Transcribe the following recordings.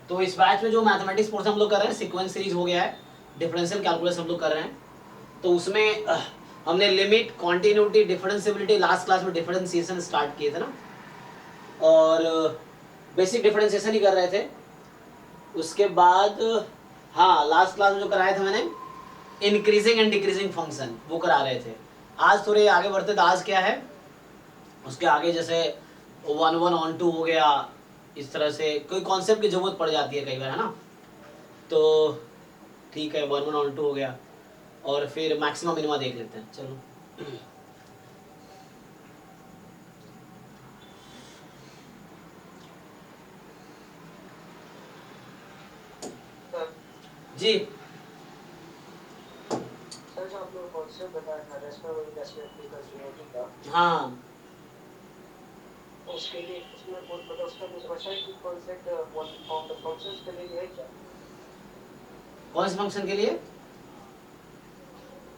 तो इस बैच में जो मैथमेटिक्स पोर्शन हम लोग कर रहे हैं, सीक्वेंस सीरीज हो गया है, डिफरेंशियल कैलकुलस हम लोग कर रहे हैं। तो उसमें हमने limit, continuity, differentiability, last class में डिफरेंशिएशन स्टार्ट किए थे ना, और बेसिक डिफरेंशिएशन ही कर रहे थे। उसके बाद हाँ, लास्ट क्लास में जो कराया था मैंने इंक्रीजिंग एंड डिक्रीजिंग फंक्शन, वो करा रहे थे। आज थोड़े आगे बढ़ते, तो आज क्या है उसके आगे, जैसे 1 1 on 2 हो गया, इस तरह से कोई कॉन्सेप्ट की जरूरत पड़ जाती है कई बार, है ना। तो ठीक है, 1 1 on 2 हो गया, और फिर मैक्सिमम मिनिमा देख लेते हैं, चलो। जी सर, जो आप लोग कॉन्सेप्ट बताया था रेशनल और इरेशनल कंटिन्यूटी का, हाँ, उसके लिए उसमें मतलब उसका कुछ अच्छा ही कॉन्सेप्ट फंक्शंस के लिए है क्या? कौन से फंक्शन के लिए?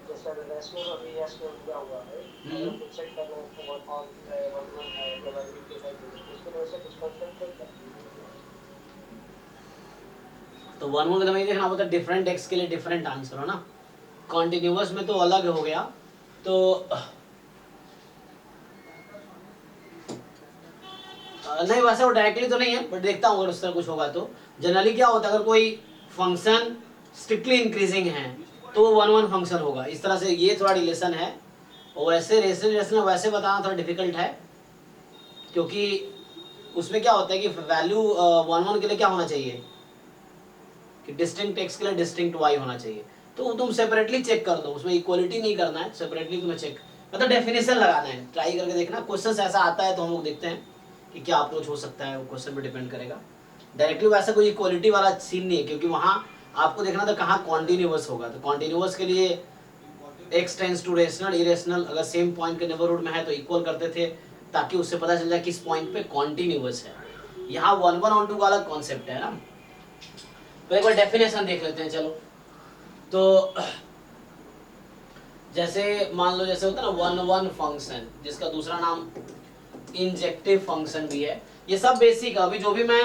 जैसे रेशनल और इरेशनल दिया हुआ है, अगर हम कुछ चेक करना है तो वन ऑन है, वन वन है, प्रोबेबिलिटी है, तो उसके लिए वैसे कुछ कॉन्सेप्ट है क्या? तो 1 1 का नहीं देखना, मतलब डिफरेंट एक्स के लिए डिफरेंट आंसर हो ना। कॉन्टिन्यूअस में तो अलग हो गया। तो नहीं, वैसे वो डायरेक्टली तो नहीं है, बट देखता हूँ अगर उस तरह कुछ होगा तो। जनरली क्या होता है, अगर कोई फंक्शन स्ट्रिक्टली इंक्रीजिंग है तो वो 1 1 फंक्शन होगा, इस तरह से। ये थोड़ा रिलेशन है, और वैसे रेशनल वैसे बताना थोड़ा डिफिकल्ट है, क्योंकि उसमें क्या होता है कि वैल्यू 1 1 के लिए क्या होना चाहिए कि डिस्टिंक्ट एक्स के लिए डिस्टिंक्ट वाई होना चाहिए। तो तुम सेपरेटली चेक कर दो, उसमें इक्वलिटी नहीं करना है, सेपरेटली तुम्हें चेक, मतलब डेफिनेशन लगाना है, ट्राई करके देखना। क्वेश्चन ऐसा आता है तो हम लोग देखते हैं कि क्या अप्रोच हो सकता है, वो क्वेश्चन पे डिपेंड करेगा। डायरेक्टली वैसा कोई इक्वलिटी वाला सीन नहीं है, क्योंकि वहाँ आपको देखना था कहाँ कॉन्टिन्यूअस होगा। तो कॉन्टिन्यूअस के लिए x tends to rational, irrational अगर सेम पॉइंट के नेबरहुड में है तो इक्वल करते थे, ताकि उससे पता चल जाए किस पॉइंट पे कॉन्टिन्यूअस है। यहाँ 1 1 on 2 का अलग कॉन्सेप्ट है ना। तो एक बार डेफिनेशन देख लेते हैं, चलो। तो जैसे मान लो, जैसे होता है ना 1 1 फंक्शन, जिसका दूसरा नाम इंजेक्टिव फंक्शन भी है। ये सब बेसिक है, अभी जो भी मैं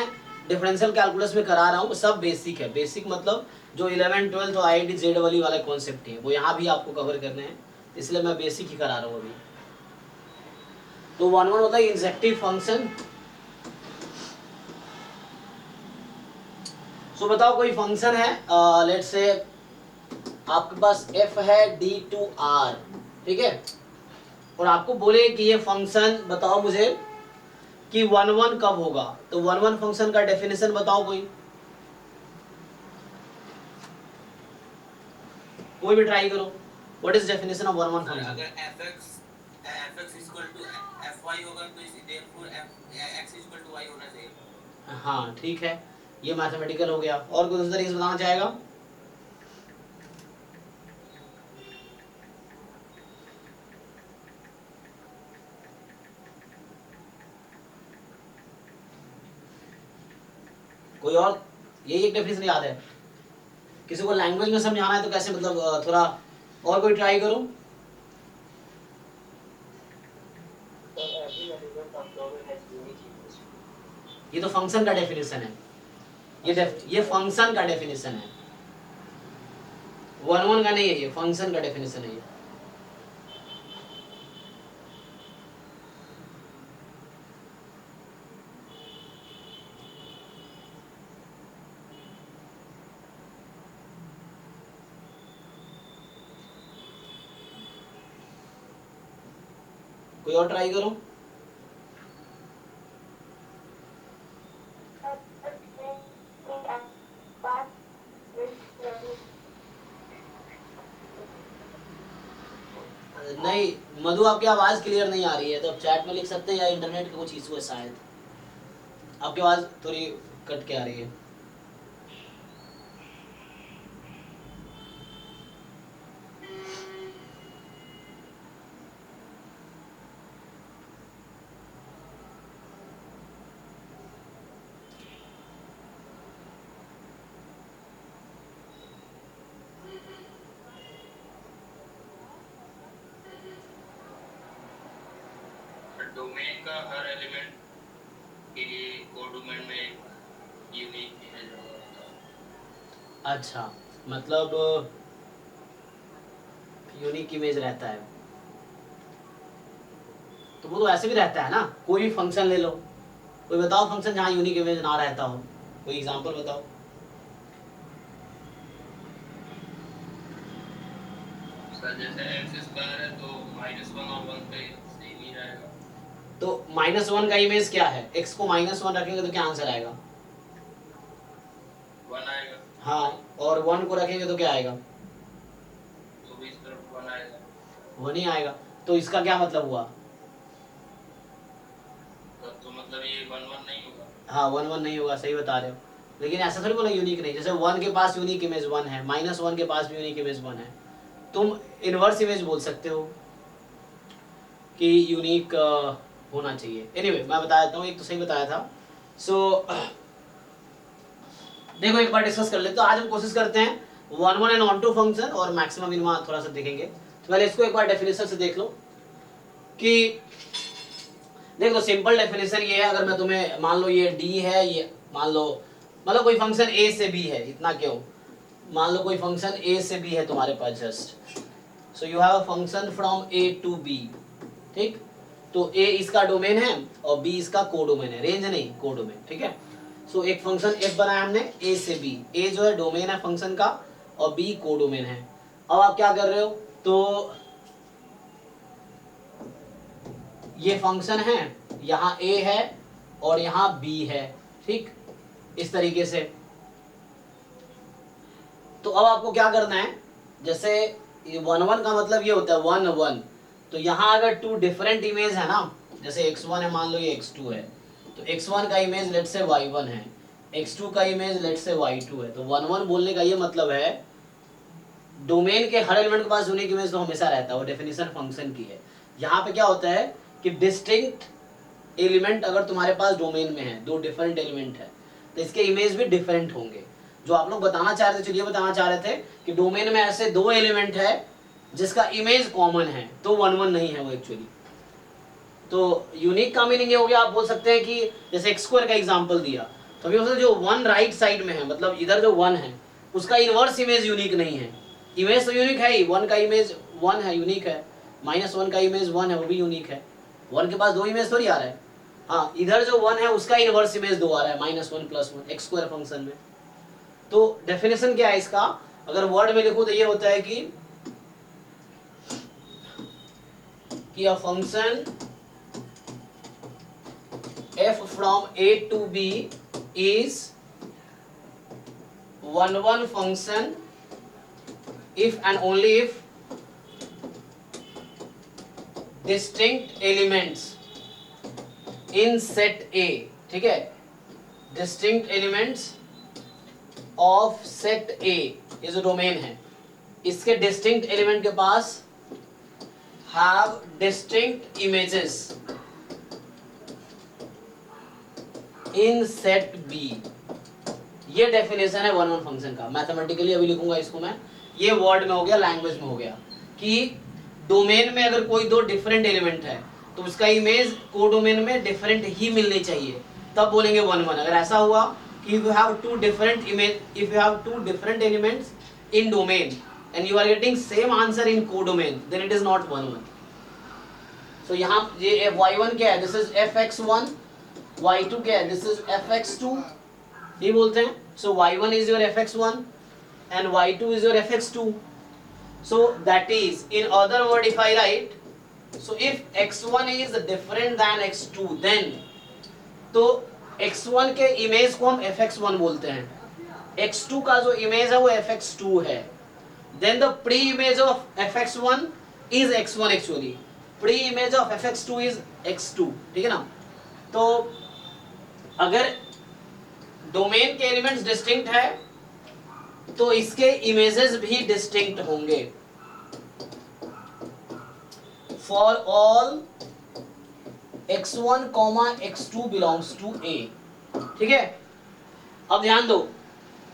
डिफरेंशियल कैलकुलस में करा रहा हूँ सब बेसिक है। बेसिक मतलब जो 11 12 तो आई डी जेड वाली वाले कॉन्सेप्ट है, वो यहाँ भी आपको कवर करने हैं, इसलिए मैं बेसिक ही करा रहा हूँ अभी। तो 1 1 होता है इंजेक्टिव फंक्शन। सो बताओ, कोई फंक्शन है, लेट्स से आपके पास f है d2r, ठीक है, और आपको बोले कि ये फंक्शन बताओ मुझे कि 1 1 कब होगा। तो 1 1 फंक्शन का डेफिनेशन बताओ, कोई भी ट्राई करो। What is definition of 1 1 function? अगर fx इक्वल टू fy होगा तो इसी therefore x equal to y होना चाहिए। हाँ ठीक है, ये मैथमेटिकल हो गया। और कोई दूसरे तरीके से बताना चाहेगा? कोई और? यही एक डेफिनेशन याद है? किसी को लैंग्वेज में समझाना है तो कैसे, मतलब थोड़ा और कोई ट्राई करो। So every element of domain has unique equation. ये तो फंक्शन का डेफिनेशन है, ये फंक्शन का डेफिनेशन है, 1 1 का नहीं है, ये फंक्शन का डेफिनेशन है ये। कोई और ट्राई करो। नहीं मधु, आपकी आवाज क्लियर नहीं आ रही है, तो आप चैट में लिख सकते हैं, या इंटरनेट का कुछ इशू है शायद, आपकी आवाज थोड़ी कट के आ रही है। डोमेन का हर एलिमेंट के लिए कोडोमेन में यूनिक इमेज होगा। अच्छा, मतलब यूनिक इमेज रहता है, तो वो तो ऐसे भी रहता है ना, कोई भी फंक्शन ले लो, कोई बताओ फंक्शन जहाँ यूनिक इमेज ना रहता हो, कोई एग्जांपल बताओ। सर जैसे एक्स स्क्वायर है तो -1 और 1 पे सेम ही रहेगा। तो -1 का इमेज क्या है, x को -1 रखेंगे तो क्या आंसर आएगा? 1 आएगा। हाँ, और 1 को रखेंगे तो क्या आएगा? तो भी इस तरफ 1 आएगा। 1 ही आएगा। तो इसका क्या मतलब हुआ? तो मतलब ये 1 1 नहीं होगा। हाँ, 1 1 नहीं होगा, सही बता रहे हो, लेकिन ऐसा थोड़ी बोला यूनिक नहीं, जैसे 1 के पास यूनिक इमेज 1 है, -1 के पास भी यूनिक इमेज 1 है, तुम इनवर्स इमेज बोल सकते हो कि यूनिक होना चाहिए। एनीवे मैं बता देता हूँ, एक तो सही बताया था। सो देखो एक बार डिस्कस कर लेते, तो आज हम कोशिश करते हैं 1 1 एंड ऑन टू फंक्शन और मैक्सिमम मिनिमा थोड़ा सा देखेंगे। तो पहले इसको एक बार डेफिनेशन से देख लो कि देख लो, सिंपल डेफिनेशन ये है, अगर मैं तुम्हें मान लो ये d है, ये मान लो मतलब कोई फंक्शन a से b है, इतना क्यों, मान लो कोई फंक्शन a से b है तुम्हारे पास just, so you have a function from a to b, ठीक, तो a इसका डोमेन है और b इसका कोडोमेन है, रेंज नहीं कोडोमेन, ठीक है। सो एक फंक्शन f बनाया हमने a से b, a जो है डोमेन है फंक्शन का और b कोडोमेन है। अब आप क्या कर रहे हो, तो ये फंक्शन है, यहाँ a है और यहाँ b है, ठीक, इस तरीके से। तो अब आपको क्या करना है, जैसे 1 1 का मतलब ये होता है 1 1, तो यहाँ अगर 2 डिफरेंट इमेज है ना, जैसे x1 है, मान लो ये x2 है, तो x1 का इमेज लेट से y1 है, x2 का इमेज लेट से y2 है, तो 1 1 बोलने का ये मतलब है डोमेन के हर एलिमेंट के पास यूनिक इमेज तो हमेशा रहता है, वो डेफिनेशन फंक्शन की है। यहाँ पे क्या होता है कि डिस्टिंक्ट एलिमेंट अगर तुम्हारे पास डोमेन में है, 2 डिफरेंट एलिमेंट है, तो इसके इमेज भी डिफरेंट होंगे। जो आप लोग बताना चाह रहे थे, चलिए बताना चाह रहे थे कि डोमेन में ऐसे 2 एलिमेंट है जिसका इमेज कॉमन है, तो 1 1 नहीं है वो एक्चुअली। तो यूनिक का मीनिंग ये हो गया, आप बोल सकते हैं कि जैसे x² का एग्जांपल दिया, तो अभी हो सकता है जो 1 राइट साइड में है, मतलब इधर जो 1 है उसका इनवर्स इमेज यूनिक नहीं है, इमेज तो यूनिक है ही, 1 का इमेज 1 है, यूनिक है, -1 का इमेज 1 है, वो भी यूनिक है, 1 के पास 2 इमेज थोड़ी आ रहा है। हाँ, इधर जो 1 है उसका इनवर्स इमेज 2 आ रहा है, -1 + 1 x² फंक्शन में। तो डेफिनेशन क्या है इसका, अगर वर्ड में लिखूं तो ये होता है कि अ function f from a to b is 1 1 function if and only if distinct elements in set A, ठीक है, distinct elements of set A, ये जो डोमेन है इसके distinct element के पास have distinct images in set B। ये definition है 1 1 function का। मैथमेटिकली अभी लिखूंगा इसको मैं, ये वर्ड में हो गया, लैंग्वेज में हो गया कि डोमेन में अगर कोई 2 डिफरेंट एलिमेंट है तो उसका इमेज कोडोमेन में डिफरेंट ही मिलनी चाहिए, तब बोलेंगे 1 1। अगर ऐसा हुआ कि if you have 2 different image, if you have 2 different elements in domain and you are getting same answer in codomain, then it is not 1 1। so यहाँ ये y1 क्या है, this is fx1, y2 क्या है, this is fx2, ये बोलते हैं। so y1 is your fx1 and y2 is your fx2, so that is in other word if I write, so if x1 is different than x2 then, तो x1 के image को हम fx1 बोलते हैं, x2 का जो image है वो fx2 है, then the pre-image of fx1 is x1 actually, pre-image of fx2 is x2, ठीक है ना। तो अगर डोमेन के एलिमेंट्स डिस्टिंक्ट है तो इसके इमेजेस भी डिस्टिंक्ट होंगे for all x1, x2 belongs to A, ठीक है। अब ध्यान दो,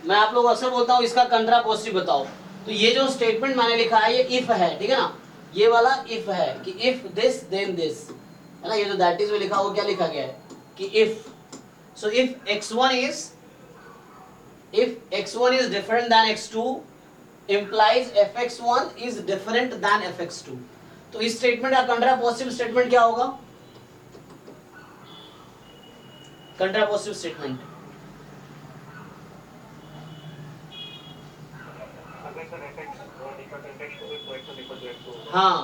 मैं आप लोग अक्सर बोलता हूं इसका कंट्रापोजिटिव बताओ, तो ये जो स्टेटमेंट मैंने लिखा है ये इफ है, ठीक है ना, ये वाला इफ है कि इफ दिस देन दिस, है ना। ये जो दैट इज में लिखा वो क्या लिखा गया है कि if, so if x1 is if x1 is different than x2 implies fx1 is different than fx2। तो इस स्टेटमेंट का कंट्रापोजिटिव स्टेटमेंट क्या होगा? कंट्रापोजिटिव स्टेटमेंट हाँ,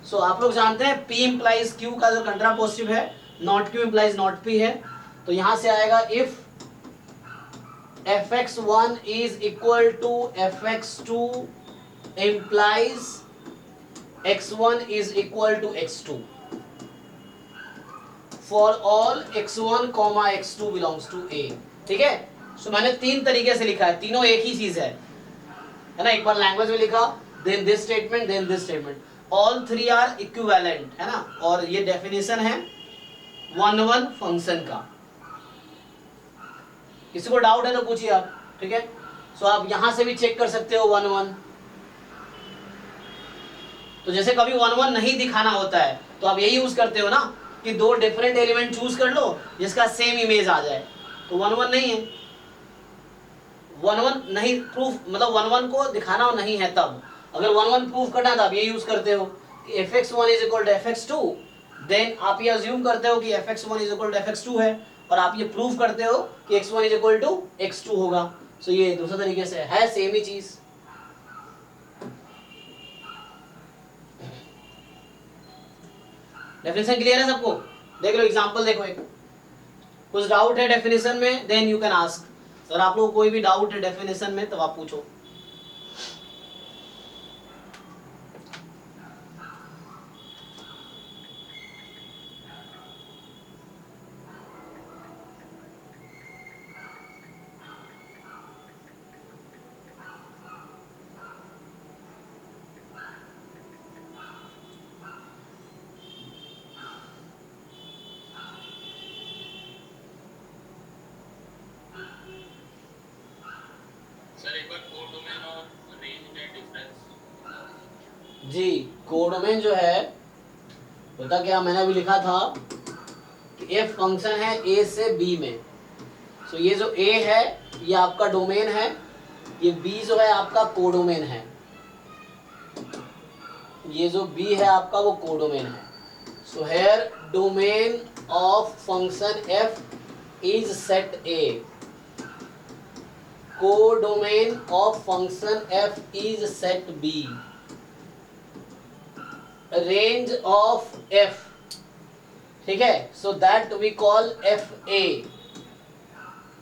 सो आप लोग जानते हैं P implies Q का जो कंट्रापोजिटिव है, not Q implies not P है, तो यहां से आएगा if fx1 is equal to fx2 implies x1 is equal to x2 for all x1, x2 belongs to A। ठीक है, सो मैंने तीन तरीके से लिखा है, तीनों एक ही चीज है ना। एक बार लैंग्वेज में लिखा, then this statement, then this statement, all three are equivalent, है ना। और ये डेफिनेशन है वन फंक्शन का। किसी को डाउट है तो पूछिए आप, ठीक है। सो आप यहां से भी चेक कर सकते हो वन। तो जैसे कभी वन नहीं दिखाना होता है तो आप यही यूज करते हो ना कि दो डिफरेंट एलिमेंट चूज कर लो जिसका सेम इमेज आ जाए, तो वन नहीं है। वन नहीं प्रूफ, मतलब वन को दिखाना नहीं है तब। अगर वन प्रूफ करना है तो आप ये यूज करते हो कि fx1 is equal to fx2, then आप ये अज्यूम करते हो कि fx1 is equal to fx2 है, और आप ये प्रूफ करते हो कि x1 is equal to x2 होगा। सो ये दूसरे तरीके से है सेम ही चीज। डेफिनेशन क्लियर है सबको? देख लो एग्जांपल, देखो एक कुछ डाउट है डेफिनेशन में, देन यू कैन आस्क। अगर आप लोगों को कोई भी डाउट है डेफिनेशन में तो आप पूछो। जी, कोडोमेन जो है, पता क्या मैंने अभी लिखा था कि एफ फंक्शन है ए से बी में। सो ये जो ए है ये आपका डोमेन है, ये बी जो है आपका कोडोमेन है, ये जो बी है आपका वो कोडोमेन है। So here domain of function f is set A, codomain of function f is set B, range of f, ठीक है। So that we call f A.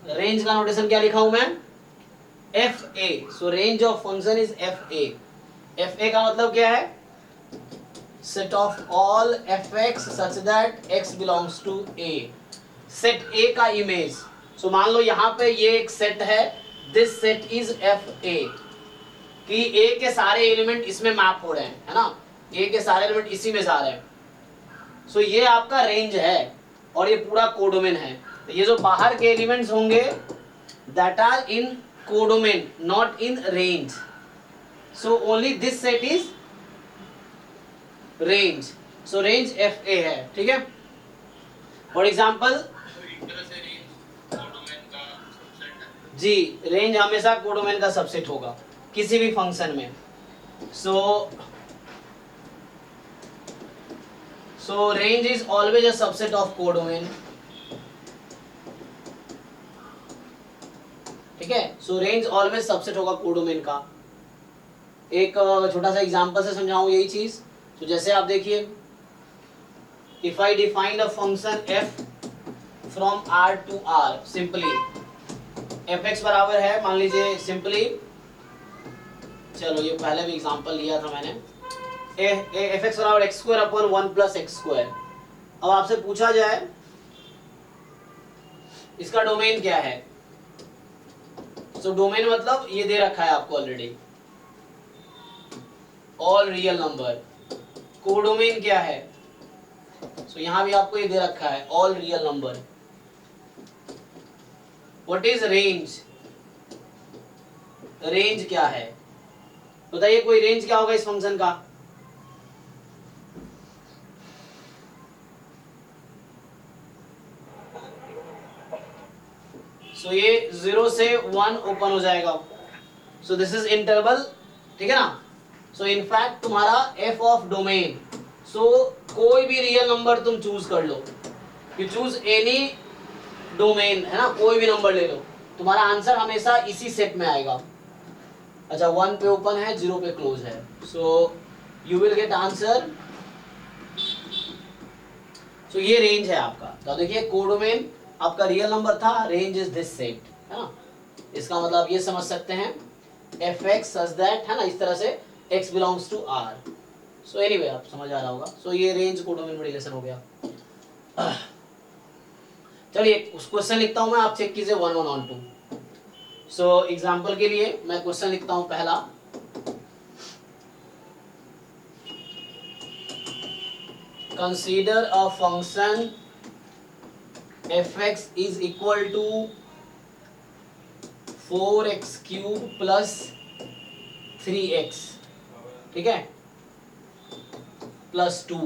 Range का नोटेशन क्या लिखा हूं मैं? F A. So range of function is f A. F A का मतलब क्या है? Set of all f x such that x belongs to A. Set A का इमेज। सो मान लो यहां पे ये एक सेट है, दिस सेट इज एफ ए, कि ए के सारे एलिमेंट इसमें मैप हो रहे हैं, है ना, ए के सारे एलिमेंट इसी में जा रहे हैं। सो ये आपका रेंज है और ये पूरा कोडोमेन है। तो ये जो बाहर के एलिमेंट्स होंगे that are in codomain not in range. So only this set is range. So range f A है, ठीक है। फॉर एग्जाम्पल जी, रेंज हमेशा कोडोमेन का सबसेट होगा किसी भी फंक्शन में। So range is always a subset of codomain, ठीक है। सो रेंज ऑलवेज सबसेट होगा कोडोमेन का। एक छोटा सा एग्जांपल से समझाऊं यही चीज। तो जैसे आप देखिए, if I define a function f from r to r, simply fx बराबर है, मान लीजिए सिंपली, चलो ये पहले भी एग्जांपल लिया था मैंने, fx बराबर x square upon 1 plus x square. अब आपसे पूछा जाए इसका डोमेन क्या है? सो डोमेन मतलब ये दे रखा है आपको already, all real number. Codomain क्या है? सो यहां भी आपको ये दे रखा है, all real number. What is range? Range क्या है बताइए, कोई रेंज क्या होगा इस फंक्शन का? सो ये 0 से 1 ओपन हो जाएगा. सो दिस इज इंटरवल, ठीक है ना. सो इनफैक्ट तुम्हारा एफ ऑफ डोमेन, सो कोई भी रियल नंबर तुम चूज कर लो, यू चूज एनी डोमेन, है ना, कोई भी नंबर ले लो, तुम्हारा आंसर हमेशा इसी सेट में आएगा. अच्छा 1 पे ओपन है, 0 पे क्लोज है, so you will get answer. So ये रेंज है आपका. तो देखिए कोडोमेन आपका रियल नंबर था, रेंज इज दिस सेट, है ना. इसका मतलब ये समझ सकते हैं एफ एक्स सच दैट, है ना, इस तरह से x belongs to r. So anyway आप समझ आ रहा होगा. सो ये रेंज कोडोमेन में रिलेशन हो गया. चलिए उस क्वेश्चन लिखता हूं मैं, आप चेक कीजिए 1 1 on 2. सो एग्जांपल के लिए मैं क्वेश्चन लिखता हूं पहला. Consider a function fx is equal to 4x cube plus 3x, ठीक है, प्लस 2.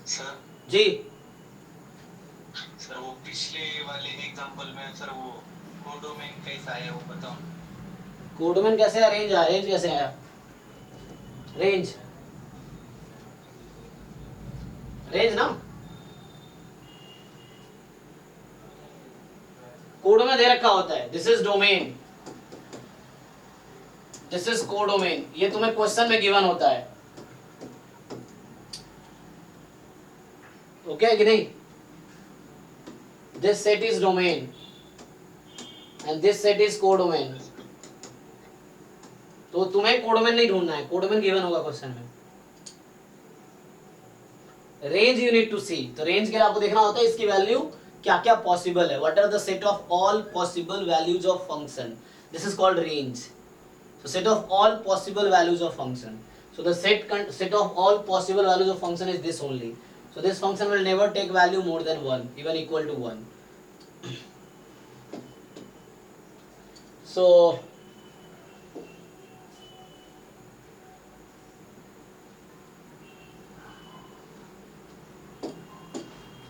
सर जी सर वो पिछले वाले एग्जांपल में सर वो कोडोमेन कैसा है वो बताओ. कोडोमेन कैसे है, रेंज है, रेंज कैसे है, रेंज रेंज ना, कोड में दे रखा होता है this is domain, this is codomain, ये तुम्हें क्वेश्चन में गिवन होता है. ओके कि नहीं. This set is domain and this set is codomain. तो तुम्हें कोडोमेन नहीं ढूंढना है, कोडोमेन गिवन होगा क्वेश्चन में. रेंज यू नीड टू सी. तो रेंज के लिए आपको देखना होता है इसकी वैल्यू क्या क्या पॉसिबल है. What are the set of all possible values of function, this is called range. So set of all possible values of function. So the set of all possible values of function is this only. So this function will never take value more than 1, even equal to 1. So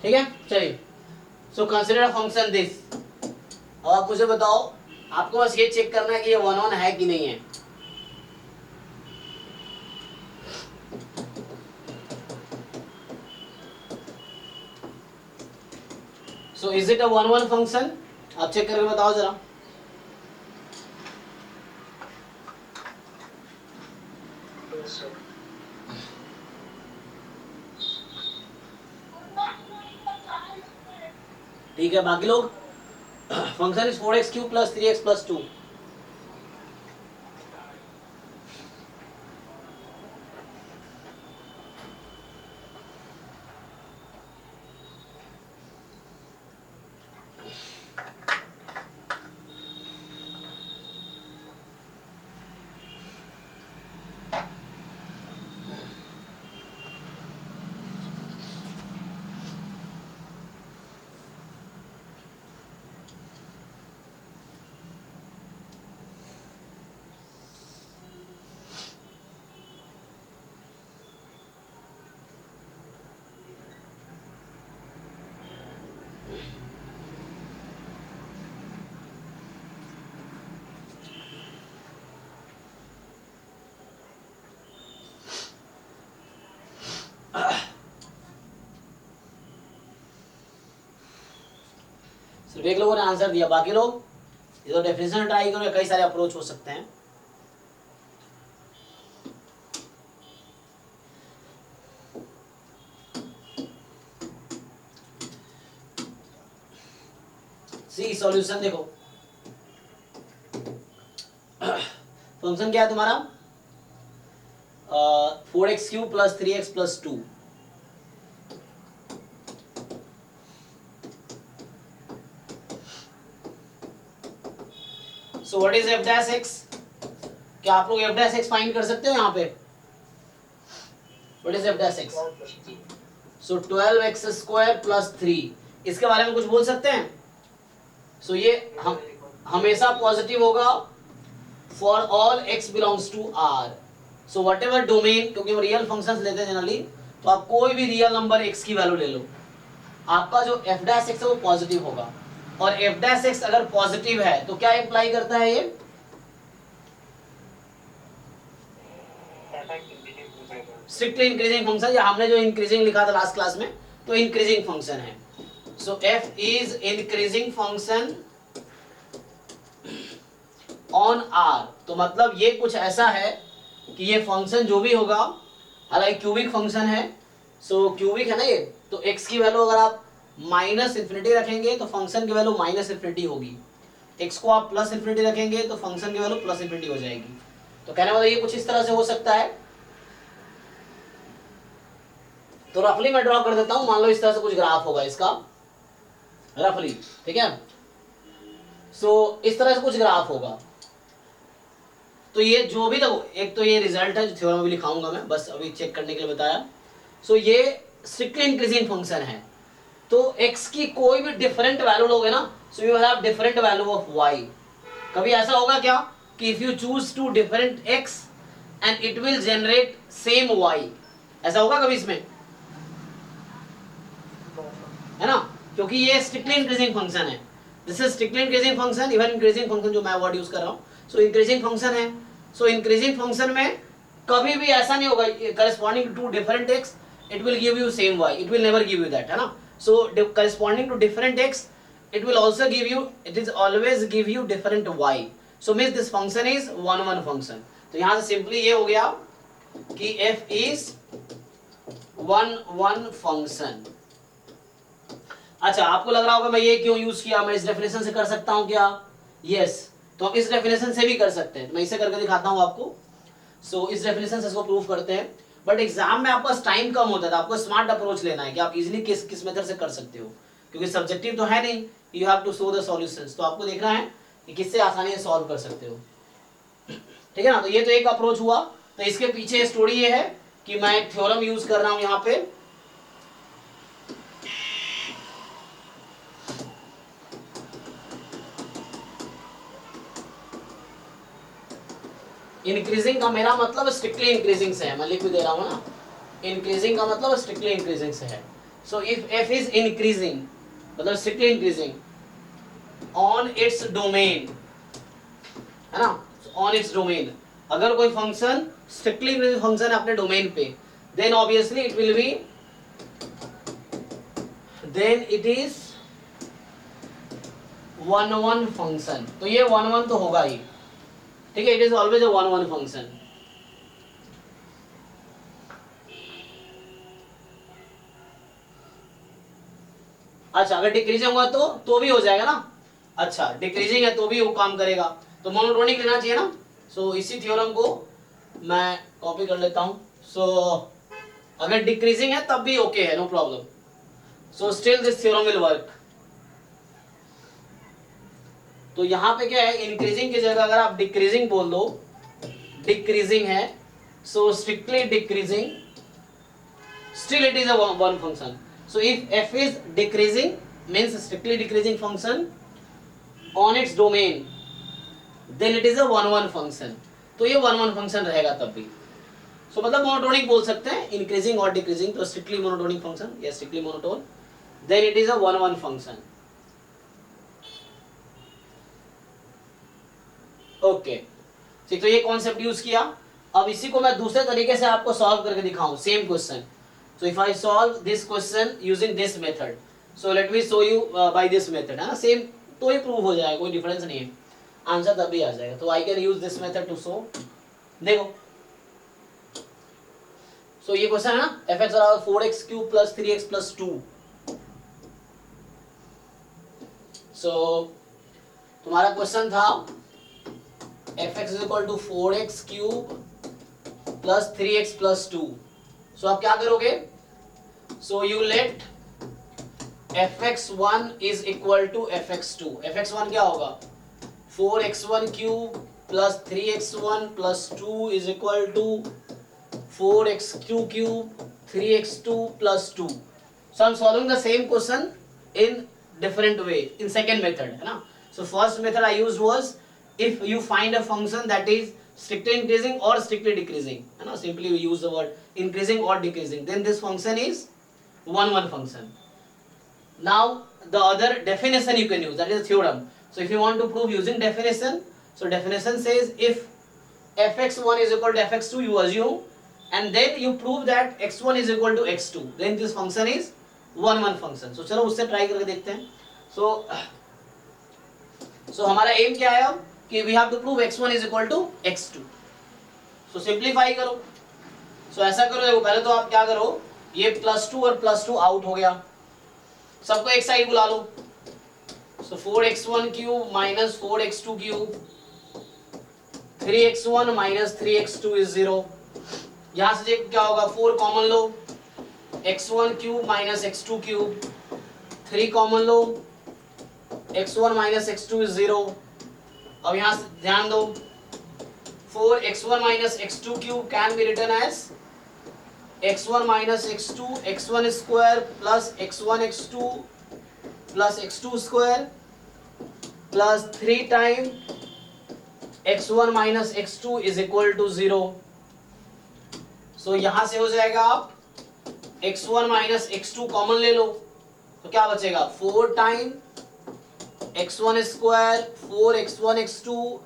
ठीक है, चलिए. So consider a function this. अब आप मुझे बताओ, आपको बस ये चेक करना है कि ये 1 1 है कि नहीं है. So is it a 1 1 function? आप चेक करके बताओ जरा. Yes, sir. ठीक है, बाकी लोग. Function is 4x cube plus 3x plus 2. सिर्फ एक लोगों ने आंसर दिया, बाकी लोग ये तो डेफिनेशन ट्राई करो, कई सारे अप्रोच हो सकते हैं. सी सॉल्यूशन देखो. फंक्शन क्या है तुम्हारा, 4x cube plus 3x plus 2. So what is f dash x? क्या आप लोग f dash x फाइंड कर सकते हो यहाँ पे? What is f dash x? So 12x square plus 3. इसके बारे में कुछ बोल सकते हैं? So ये हम हमेशा पॉजिटिव होगा for all x belongs to R. So whatever domain, क्योंकि हम रियल फंक्शंस लेते हैं जनरली, तो आप कोई भी रियल नंबर x की वैल्यू ले लो. आपका जो एफ डैश एक्स है वो पॉजिटिव होगा, और एफ डैश एक्स अगर पॉजिटिव है तो क्या इंप्लाई करता है ये? स्ट्रिक्टली इंक्रीजिंग फंक्शन, या हमने जो इंक्रीजिंग लिखा था लास्ट क्लास में, तो इंक्रीजिंग फंक्शन है। So F is increasing function on R, तो मतलब ये कुछ ऐसा है कि ये फंक्शन जो भी होगा, हालांकि क्यूबिक फंक्शन है, सो क्यूबिक है ना ये, तो x की वैल्यू अगर आप माइनस इन्फिनिटी रखेंगे तो फंक्शन की वैल्यू माइनस इन्फिनिटी होगी, x को आप प्लस इन्फिनिटी रखेंगे तो फंक्शन की वैल्यू प्लस इन्फिनिटी हो जाएगी। तो कहने वाला ये कुछ इस तरह से हो सकता है। तो रफली मैं ड्रॉ कर देता हूं, मान लो इस तरह से कुछ ग्राफ होगा इसका, रफली, ठीक है। सो इस तरह से कुछ ग्राफ होगा। तो ये जो भी देखो, एक तो ये रिजल्ट है जो थ्योरम में लिखाऊंगा मैं, बस अभी चेक करने के लिए बताया। सो ये स्ट्रिक्टली इंक्रीजिंग फंक्शन है, तो x की कोई भी डिफरेंट वैल्यू लोगे ना, so you have different value of y। कभी ऐसा होगा क्या कि if you choose two different x and it will generate same y, ऐसा होगा कभी इसमें? है ना, क्योंकि ये स्ट्रिक्टली इंक्रीजिंग फंक्शन है। This is strictly increasing function, even increasing function जो मैं वर्ड यूज कर रहा हूं, सो इंक्रीजिंग फंक्शन है। सो इंक्रीजिंग फंक्शन में कभी भी ऐसा नहीं होगा corresponding to different x it will give you same y, it will never give you that, है ना। so corresponding to different x it will also give you, it is always give you different y, so means this function is one function। तो यहां से simply ये हो गया कि f is one function। अच्छा, आपको लग रहा होगा मैं ये क्यों यूज किया, मैं इस डेफिनेशन से कर सकता हूं क्या? यस, तो हम इस डेफिनेशन से भी कर सकते हैं, मैं इसे करके दिखाता हूं आपको। सो इस डेफिनेशन से इसको प्रूव करते हैं, बट एग्जाम में आपका टाइम कम होता है, तो आपको स्मार्ट अप्रोच लेना है कि आप इजीली किस मेथड से कर सकते हो, क्योंकि सब्जेक्टिव तो है नहीं, you have to show the solutions. तो आपको देखना है कि किससे आसानी से सॉल्व कर सकते हो, ठीक है ना। तो ये तो एक अप्रोच हुआ। तो इसके पीछे स्टोरी ये है कि मैं एक थ्योरम यूज कर रहा हूं यहाँ पे, इंक्रीजिंग का मेरा मतलब स्ट्रिक्टली इंक्रीजिंग से है, मैं लिख भी दे रहा हूं ना, इंक्रीजिंग का मतलब स्ट्रिक्टली इंक्रीजिंग से है। So if f is increasing मतलब strictly increasing on its domain, है ना, ऑन इट्स डोमेन, अगर कोई फंक्शन स्ट्रिक्टली इंक्रीजिंग फंक्शन है अपने डोमेन पे, then obviously it will be, then it is one function. तो ये वन तो होगा ही, ठीक है, it is always a one function. अच्छा, अगर डिक्रीजिंग होगा तो भी हो जाएगा ना। अच्छा, डिक्रीजिंग है तो भी वो काम करेगा, तो मोनोटोनिक लेना चाहिए ना। सो इसी थ्योरम को मैं कॉपी कर लेता हूं। सो अगर डिक्रीजिंग है तब भी ओके है, no problem. So still this theorem will work. तो यहां पे क्या है, इंक्रीजिंग की जगह अगर आप डिक्रीजिंग बोल दो, डिक्रीजिंग है, so strictly decreasing, still it is a one function. So if f is decreasing means strictly decreasing function on its domain, then it is a one function. तो ये वन फंक्शन रहेगा तब भी। सो मतलब monotonic बोल सकते हैं, इंक्रीजिंग और डिक्रीजिंग, तो स्ट्रिक्टली मोनोटोनिक फंक्शन या strictly monotone, then it is a one function. Okay, ठीक, तो ये कॉन्सेप्ट यूज किया। अब इसी को मैं दूसरे तरीके से आपको सॉल्व करके दिखाऊं, same question. So if I solve this question using this method, so let me show you by this method, है ना, सेम तो ही प्रूव हो जाएगा, कोई डिफरेंस नहीं है, आंसर तब भी आ जाएगा। तो I can use this method to show. देखो, सो ये क्वेश्चन है ना, f(x) बराबर 4x³ प्लस 3x प्लस 2। सो तुम्हारा क्वेश्चन था f(x) is equal to 4x³ plus 3x plus 2। So आप क्या करोगे, so you let fx1 is equal to fx2। fx1 क्या होगा, 4x1³ plus 3x1 plus 2 is equal to 4x2³ 3x2 plus 2। So I'm solving the same question in different way, in second method, है ना। So first method I used was if you find a function that is strictly increasing or strictly decreasing, है ना, simply we use the word increasing or decreasing, then this function is one function। Now the other definition you can use, that is a theorem. So if you want to prove using definition, so definition says if fx1 is equal to fx2 you assume, and then you prove that x1 is equal to x2, then this function is one function. So चलो उससे try करके देखते हैं. So हमारा M क्या है अब कि we have to prove x1 is equal to x2. So simplify करो. So ऐसा करो, देखो पहले तो आप क्या करो, ये +2 और +2 आउट हो गया, सबको एक साइड बुला लो. So 4x1 cube minus 4x2 cube, 3x1 minus 3x2 is 0. यहाँ से देख क्या होगा, 4 कॉमन लो, x1 cube minus x2 cube, 3 common लो, x1 माइनस x2 इज 0. अब यहाँ से ध्यान दो, 4x1 minus x2 cube can be written as x1 minus x2 x1 square plus x1 x2 plus x2 square plus 3 time x1 minus x2 is equal to 0. सो यहां से हो जाएगा, आप x1 माइनस x2 कॉमन ले लो तो क्या बचेगा, 4 time x1 square 4x1 x2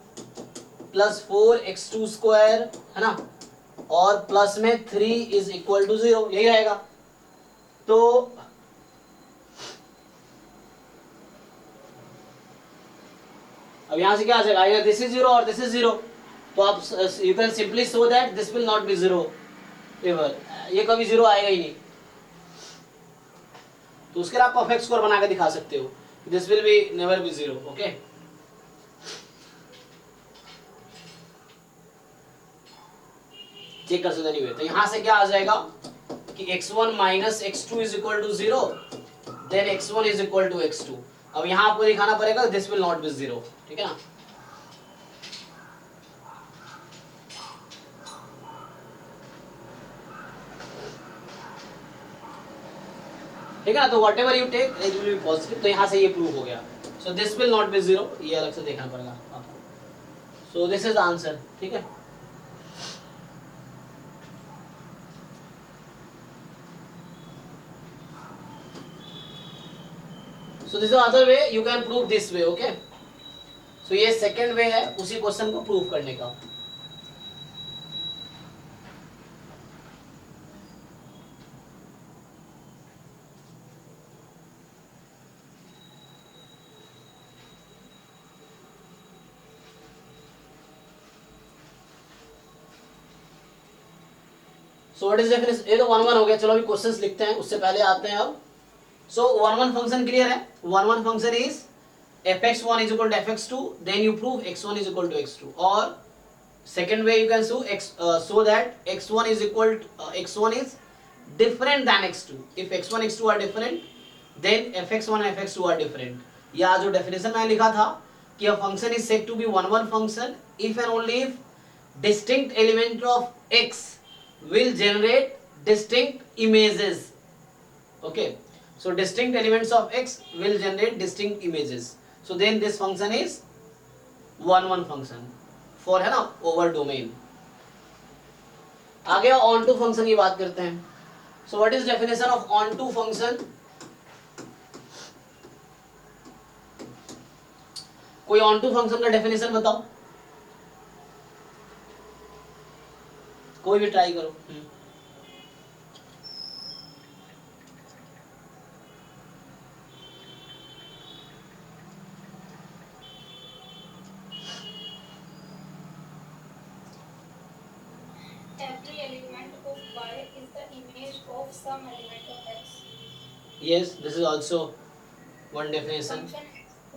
plus 4x2 square है ना, और प्लस में 3 इज इक्वल टू 0, यही रहेगा. तो अब यहां से क्या आ जाएगा, अगर दिस इज 0 और दिस इज 0, तो आप you can simply show that this will not be 0 ever, ये कभी 0 आएगा ही नहीं. तो उसके लिए आप परफेक्ट स्कोर बना के दिखा सकते हो, this will be never be 0. Okay, check कर सकते नहीं हुए. तो यहां से क्या आ जाएगा कि x1 minus x2 is equal to 0, then x1 is equal to x2. अब यहां आपको दिखाना पड़ेगा दिस विल नॉट बी 0, ठीक है ना. ठीक है ना, तो whatever you take it will be positive. तो यहां से ये प्रूव हो गया. So this will not be 0, ये अलग से देखना पड़ेगा आपको. सो दिस इज आंसर, ठीक है. So this is the other way you can prove this way, okay? So ये second way है उसी क्वेश्चन को प्रूव करने का. So what is definition? ये तो 1 हो गया. चलो अभी क्वेश्चंस लिखते हैं, उससे पहले आते हैं अब. So 1 फंक्शन क्लियर है. 1 function is fx1 is equal to fx2, then you prove x1 is equal to x2. Or second way you can show that x1 is equal to x1 is different than x2. If x1 x2 are different, then fx1 and fx2 are different. या जो definition मैंने लिखा था कि a function is said to be 1 function if and only if distinct element of x will generate distinct images. Okay. So distinct elements of x will generate distinct images. So then this function is 1 function for है ना over domain. आगे onto function की बात करते हैं. So what is definition of onto function? कोई onto function का definition बताओ, कोई भी ट्राई करो. Every element of Y is the image of some element of X. Yes, this is also one definition. Function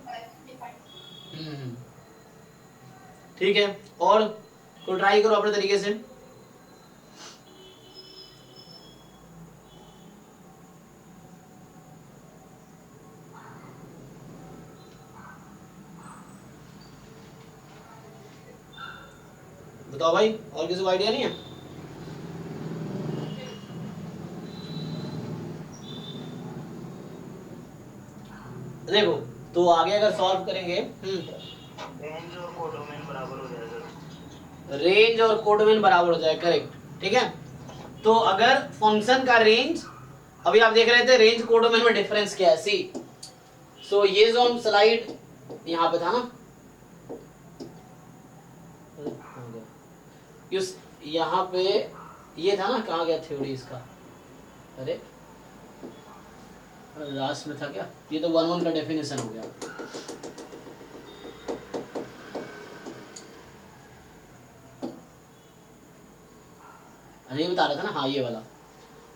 Y defined. ठीक है, और तो ट्राई करो अपने तरीके से. बताओ भाई, और किसी को आइडिया नहीं है? देखो तो आगे अगर सॉल्व करेंगे, रेंज और कोडोमेन बराबर हो जाएगा. रेंज और कोडोमेन बराबर हो जाए, करेक्ट. ठीक है, तो अगर फंक्शन का रेंज अभी आप देख रहे थे रेंज कोडोमेन में डिफरेंस क्या है, सी। सो ये जो हम स्लाइड यहाँ पे था ना, यहाँ पे ये था ना, कहाँ गया थ्योरी इसका, अरे लास्ट में था क्या, ये तो 1-1 का डेफिनेशन हो गया। ये बता रहा था ना, हाँ ये वाला।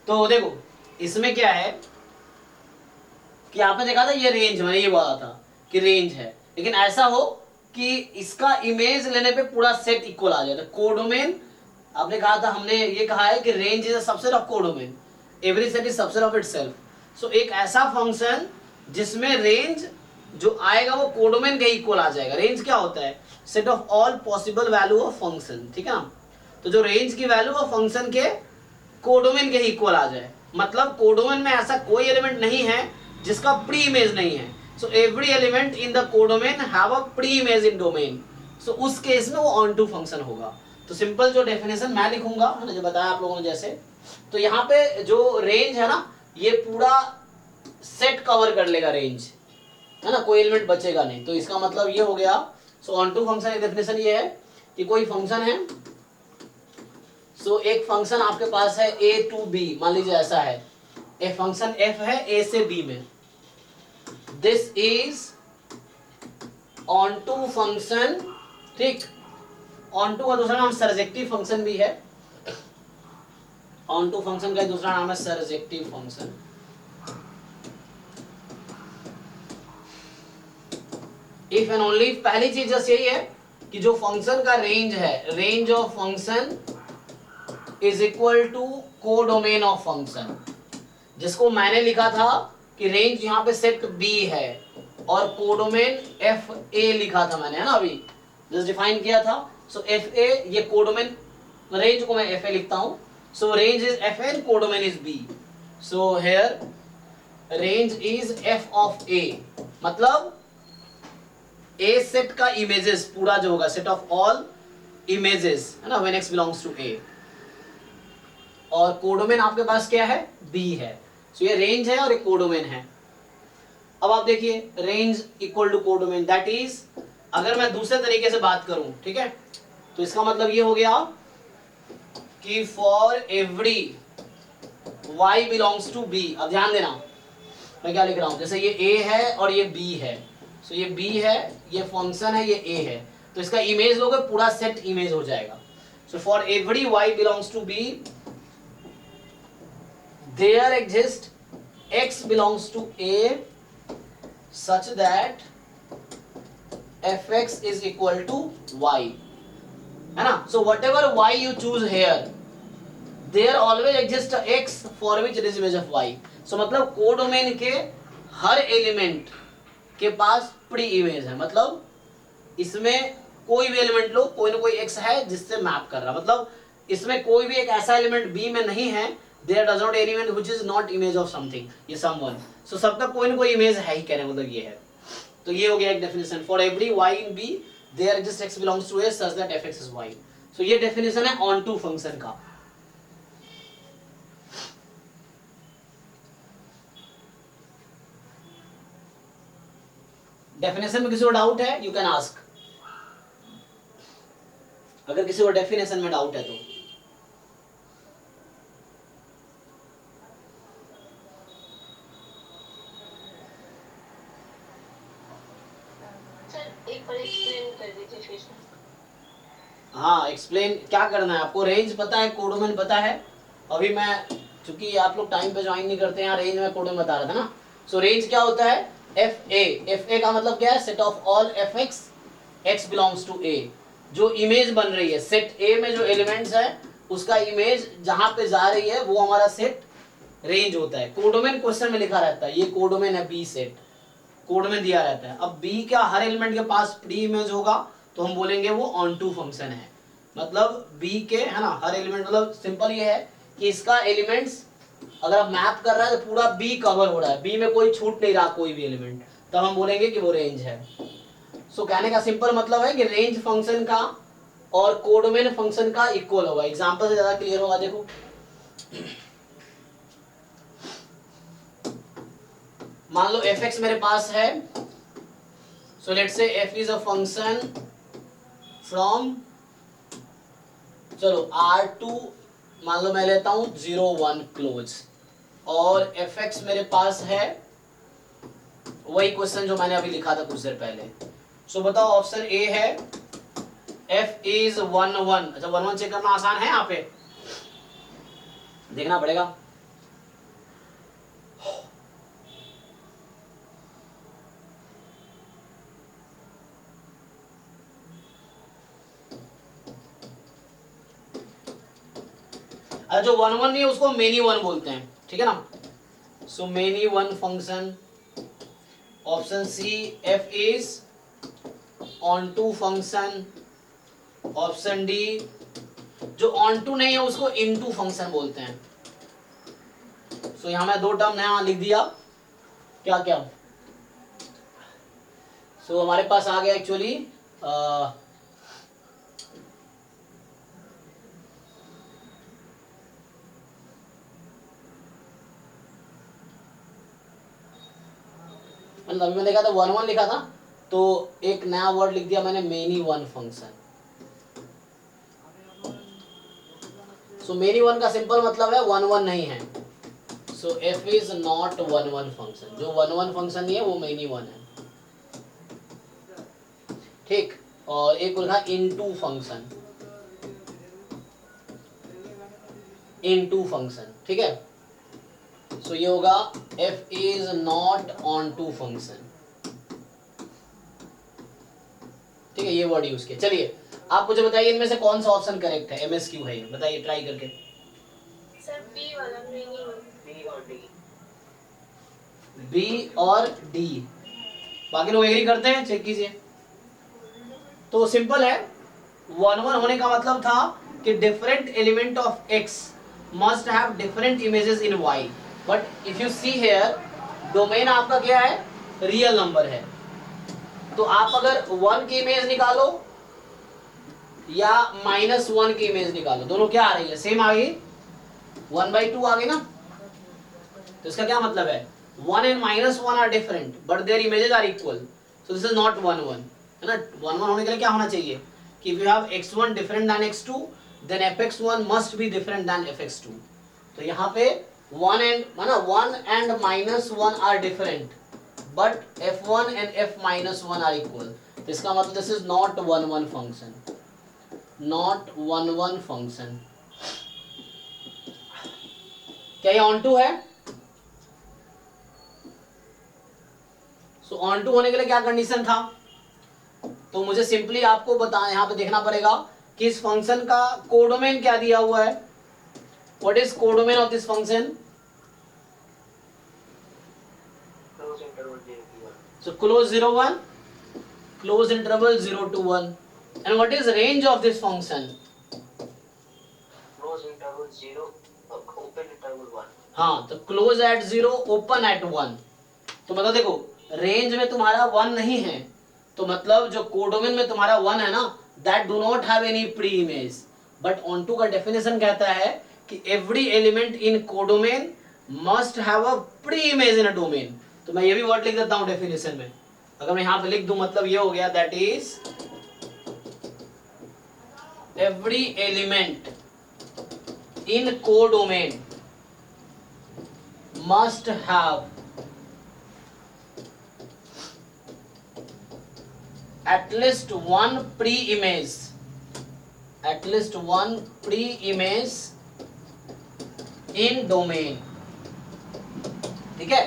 तो देखो इसमें क्या है कि आपने देखा था ये रेंज, मैंने ये बोला था कि रेंज है, लेकिन ऐसा हो कि इसका इमेज लेने पे पूरा सेट इक्वल आ जाए। तो कोडोमेन आपने कहा था, हमने ये कहा है कि range is a subset of codomain, every set is subset of itself. So एक ऐसा फंक्शन जिसमें रेंज जो आएगा वो कोडोमेन के इक्वल आ जाएगा। रेंज क्या होता है, set of all possible value of function, ठीक है ना। तो जो रेंज की वैल्यू ऑफ फंक्शन के कोडोमेन के इक्वल आ जाए, मतलब कोडोमेन में ऐसा कोई एलिमेंट नहीं है जिसका प्री इमेज नहीं है। So every element in the codomain have a pre image in domain. So उस केस में वो ऑन टू फंक्शन होगा। तो सिंपल जो डेफिनेशन मैं लिखूंगा, मैंने जो बताया आप लोगों ने जैसे, तो यहाँ पे जो रेंज है ना, ये पूरा सेट कवर कर लेगा रेंज, है ना, कोई एलिमेंट बचेगा नहीं। तो इसका मतलब ये हो गया। सो ऑन टू फंक्शन की डेफिनेशन ये है कि कोई फंक्शन है, सो एक फंक्शन आपके पास है a to b, मान लीजिए ऐसा है, एक फंक्शन f है a से b में, this is on to function, ठीक। ऑन टू का दूसरा नाम सरजेक्टिव फंक्शन भी है, ऑन टू फंक्शन का दूसरा नाम है सरजेक्टिव फंक्शन। इफ एंड ओनली, पहली चीज जस्ट यही है कि जो फंक्शन का रेंज है, range of function is equal to codomain of function, जिसको मैंने लिखा था कि रेंज यहाँ पे सेट B है और कोडोमेन FA लिखा था मैंने, है ना, अभी जस्ट डिफाइन किया था। सो FA, ये कोडोमेन, रेंज को मैं FA लिखता हूं। So range is FA and codomain is B। So here range is F of A, मतलब A सेट का इमेजेस पूरा जो होगा, सेट ऑफ ऑल इमेजेस, है ना, when X belongs to A। और कोडोमेन आपके पास क्या है, B है। सो ये रेंज है और एक कोडोमेन है। अब आप देखिए range equal to codomain, that is, अगर मैं दूसरे तरीके से बात करूं, ठीक है, तो इसका मतलब ये हो गया कि for every y belongs to B, अब ध्यान देना मैं क्या लिख रहा हूं, जैसे ये A है और ये B है, सो ये B है, ये फंक्शन है, ये A है, तो इसका इमेज लोगे पूरा सेट इमेज हो जाएगा। So for every y belongs to B there exists x belongs to A such that fx is equal to y, है ना। so whatever y you choose here, there always exists a x for which it is image of y। so मतलब codomain के हर element के पास pre image है, मतलब इसमें कोई भी एलिमेंट लो, कोई ना कोई x है जिससे मैप कर रहा, मतलब इसमें कोई भी एक ऐसा एलिमेंट B में नहीं है, there does not element which is not image of something, ये someone। so सबका कोई ना कोई इमेज है ही, कहने मतलब ये है। तो ये हो गया एक definition, for every y in B there exists x belongs to A such that fx is y। so ये डेफिनेशन है ऑन टू फंक्शन का। डेफिनेशन में किसी को डाउट है, यू कैन आस्क, अगर किसी को डेफिनेशन में डाउट है तो। हाँ एक्सप्लेन क्या करना है आपको, रेंज पता है, कोडोमेन पता है। अभी मैं, चूंकि आप लोग टाइम पे ज्वाइन नहीं करते हैं, रेंज में कोडोमेन बता रहा था ना। सो रेंज क्या होता है, FA का मतलब क्या है, set of all fx x belongs to A, जो इमेज बन रही है सेट A में जो एलिमेंट्स है उसका इमेज जहां पे जा रही है वो हमारा सेट रेंज होता है। कोडोमेन क्वेश्चन में लिखा रहता है, ये कोडोमेन है B सेट, कोडोमेन दिया रहता है। अब B का हर एलिमेंट के पास प्री इमेज होगा तो हम बोलेंगे वो ऑन टू फंक्शन है, मतलब B के, है ना, हर एलिमेंट, मतलब सिंपल ये है कि इसका एलिमेंट्स अगर आप मैप कर रहा है तो पूरा B कवर हो रहा है, B में कोई छूट नहीं रहा कोई भी एलिमेंट, तब हम बोलेंगे कि वो रेंज है। सो कहने का सिंपल मतलब है कि रेंज फंक्शन का और कोडोमेन फंक्शन का इक्वल होगा। एग्जांपल से ज्यादा क्लियर होगा। देखो मान लो fx मेरे पास है, so let's say f is a function from, चलो R2 मान लो मैं लेता हूं 0 1 क्लोज, और fx मेरे पास है वही क्वेश्चन जो मैंने अभी लिखा था कुछ देर पहले। सो बताओ ऑप्शन ए है f इज 1 1। अच्छा 1 1 चेक करना आसान है, यहाँ पे देखना पड़ेगा। जो 1 1 नहीं है उसको मेनी वन बोलते हैं, ठीक है ना। So many one function, option C f is on to function, option D जो ऑन टू नहीं है उसको इन टू फंक्शन बोलते हैं। सो यहां मैं दो टर्म नया लिख दिया, क्या क्या। सो हमारे पास आ गया एक्चुअली अभी मैंने लिखा था 1 1 लिखा था, तो एक नया वर्ड लिख दिया मैंने, मेनी वन फंक्शन। सो मेनी वन का सिंपल मतलब है 1 1 नहीं है। सो f इज नॉट 1 1 फंक्शन, जो 1 1 फंक्शन नहीं है वो मेनी वन है, ठीक। और एक लिखा इनटू फंक्शन, इनटू फंक्शन, ठीक है। सो ये होगा f is not on to function, ठीक है, ये वर्ड यूज किया। चलिए आप मुझे बताइए इनमें से कौन सा ऑप्शन करेक्ट है, MSQ है ये, बताइए ट्राई करके। सर बी वाला मेनी वन। बी और डी, बाकी लोग एग्री करते हैं, चेक कीजिए। तो सिंपल है, 1 1 होने का मतलब था कि different element of x must have different images in y, but if you see here domain आपका क्या है, रियल नंबर है। तो आप अगर 1 की इमेज निकालो या -1 की इमेज निकालो, दोनों क्या आ रही है, सेम आ गई, 1/2 आ गई ना। तो इसका क्या मतलब है, 1 and -1 are different but their images are equal, so this is not 1 1, है ना। 1 1 होने के लिए क्या होना चाहिए कि if you have x1 different than x2 then fx1 must be different than fx2। तो यहाँ पे 1 and -1 are different but f1 and f-1 are equal। तो इसका मतलब this is not 1 1 function, not 1 1 function। क्या ये ऑन टू है? So on to होने के लिए क्या कंडीशन था, तो मुझे सिंपली आपको बता यहाँ पे देखना पड़ेगा कि इस फंक्शन का कोडोमेन क्या दिया हुआ है। What is codomain of this function? So close 0 1, close interval 0 to 1, and what is range of this function? Close interval 0 open interval 1। हाँ, तो क्लोज एट 0 ओपन एट 1। तो मतलब देखो रेंज में तुम्हारा 1 नहीं है, तो मतलब जो कोडोमेन में तुम्हारा 1 है ना, that do not have any pre image. But onto का डेफिनेशन कहता है कि every element in codomain must have a pre image in a domain. तो मैं ये भी वर्ड लिख देता हूं डेफिनेशन में, अगर मैं यहां पे लिख दूं मतलब ये हो गया, that is every element in codomain must have at least one pre-image, at least one pre-image in domain, ठीक है।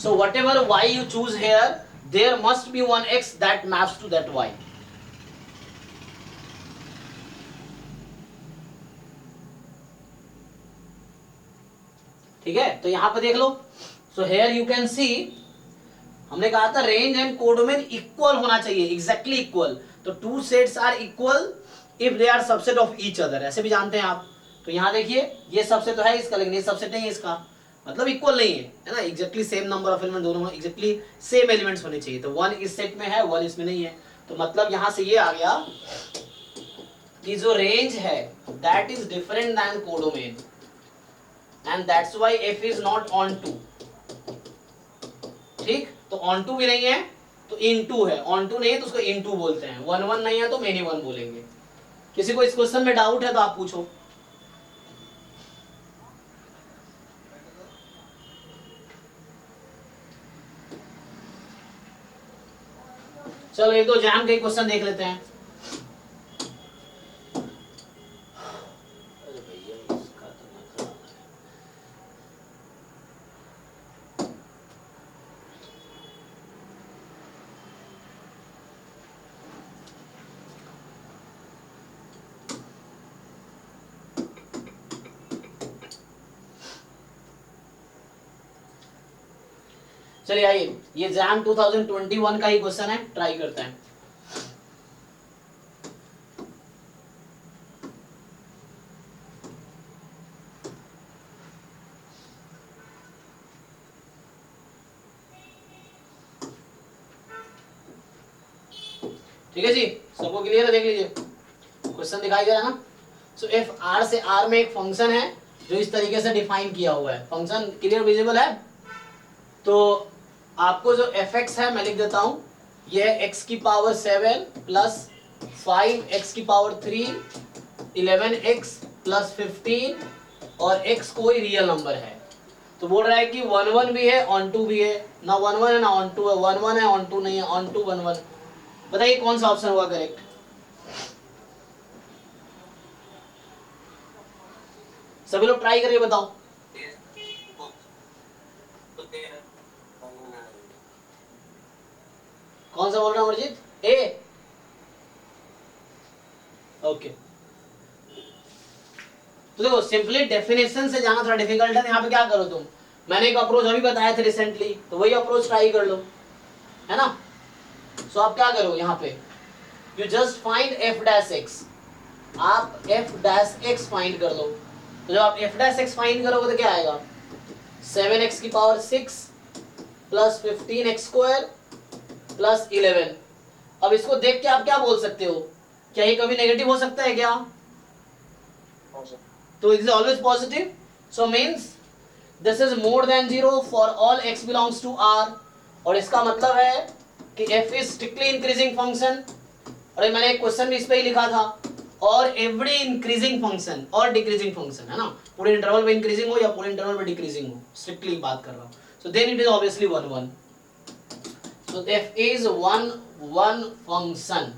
So whatever y you choose here, there must be one x that maps to that y। ठीक है, तो यहां पे देख लो। So here you can see, हमने कहा था रेंज एंड कोडोमेन इक्वल होना चाहिए, एग्जैक्टली इक्वल। तो two sets are equal if they are subset of each other, ऐसे भी जानते हैं आप। तो यहां देखिए ये सबसेट तो है इसका, लेकिन ये सबसेट नहीं है इसका, मतलब इक्वल नहीं है ना, exactly same number of element, दोनों एग्जैक्टली सेम एलिमेंट्स होने चाहिए। तो 1 इस सेट में है, 1 इसमें नहीं है। तो मतलब यहां से ये आ गया कि जो रेंज है that is different than codomain, and that's why f is not on 2, ठीक, तो ऑन टू भी नहीं है तो इन टू है, ऑन टू नहीं है तो उसको इन टू बोलते हैं, 1 1 नहीं है तो मेनी 1 बोलेंगे। किसी को इस क्वेश्चन में डाउट है तो आप पूछो। चलो एक दो जैम के क्वेश्चन देख लेते हैं। अरे भैया इसका तो ना खराब है। चलिए आइए, ये जैम 2021 का ही क्वेश्चन है, ट्राई करते हैं। ठीक है जी, सबको क्लियर है? देख लीजिए क्वेश्चन दिखाई दे रहा है ना। सो इफ आर से आर में एक फंक्शन है जो इस तरीके से डिफाइन किया हुआ है, फंक्शन क्लियर विजिबल है। तो आपको जो fx है मैं लिख देता हूं, यह x की पावर 7 प्लस 5x की पावर 3 11x प्लस 15 और x कोई रियल नंबर है। तो बोल रहा है कि 1 1 भी है ऑन टू भी है, ना 1 1 है ना ऑन टू है, 1 1 है ऑन टू नहीं है, ऑन टू 1 1। बताइए कौन सा ऑप्शन हुआ करेक्ट? सभी लोग ट्राई करके बताओ। कौन सा बोल रहा है अमरजीत? ए, ओके। तो देखो सिंपली डेफिनेशन से जाना थोड़ा डिफिकल्ट है, यहाँ पे क्या करो तुम, मैंने एक अप्रोच अभी बताया था रिसेंटली, तो वही अप्रोच ट्राई कर लो, है ना। सो आप क्या करो यहाँ पे, you just find F dash x, आप एफ डैश एक्स फाइंड कर लो। तो जब आप एफ डैश एक्स फाइंड करोगे तो क्या आएगा, 7x की power 6 plus 15x square plus 11। अब इसको देख के आप क्या बोल सकते हो, क्या ये कभी नेगेटिव हो सकता है क्या? तो it is always positive, so means this is more than 0 for all x belongs to r। और इसका मतलब है कि f is strictly increasing function. और मैंने एक क्वेश्चन भी इस पे ही लिखा था, और एवरी इंक्रीजिंग फंक्शन और डिक्रीजिंग फंक्शन, है ना, पूरे इंटरवल में इंक्रीजिंग हो या पूरे इंटरवल में डिक्रीजिंग हो, स्ट्रिक्टली बात कर रहा हूं। So then it is obviously 1 1। So f is 1 1 function,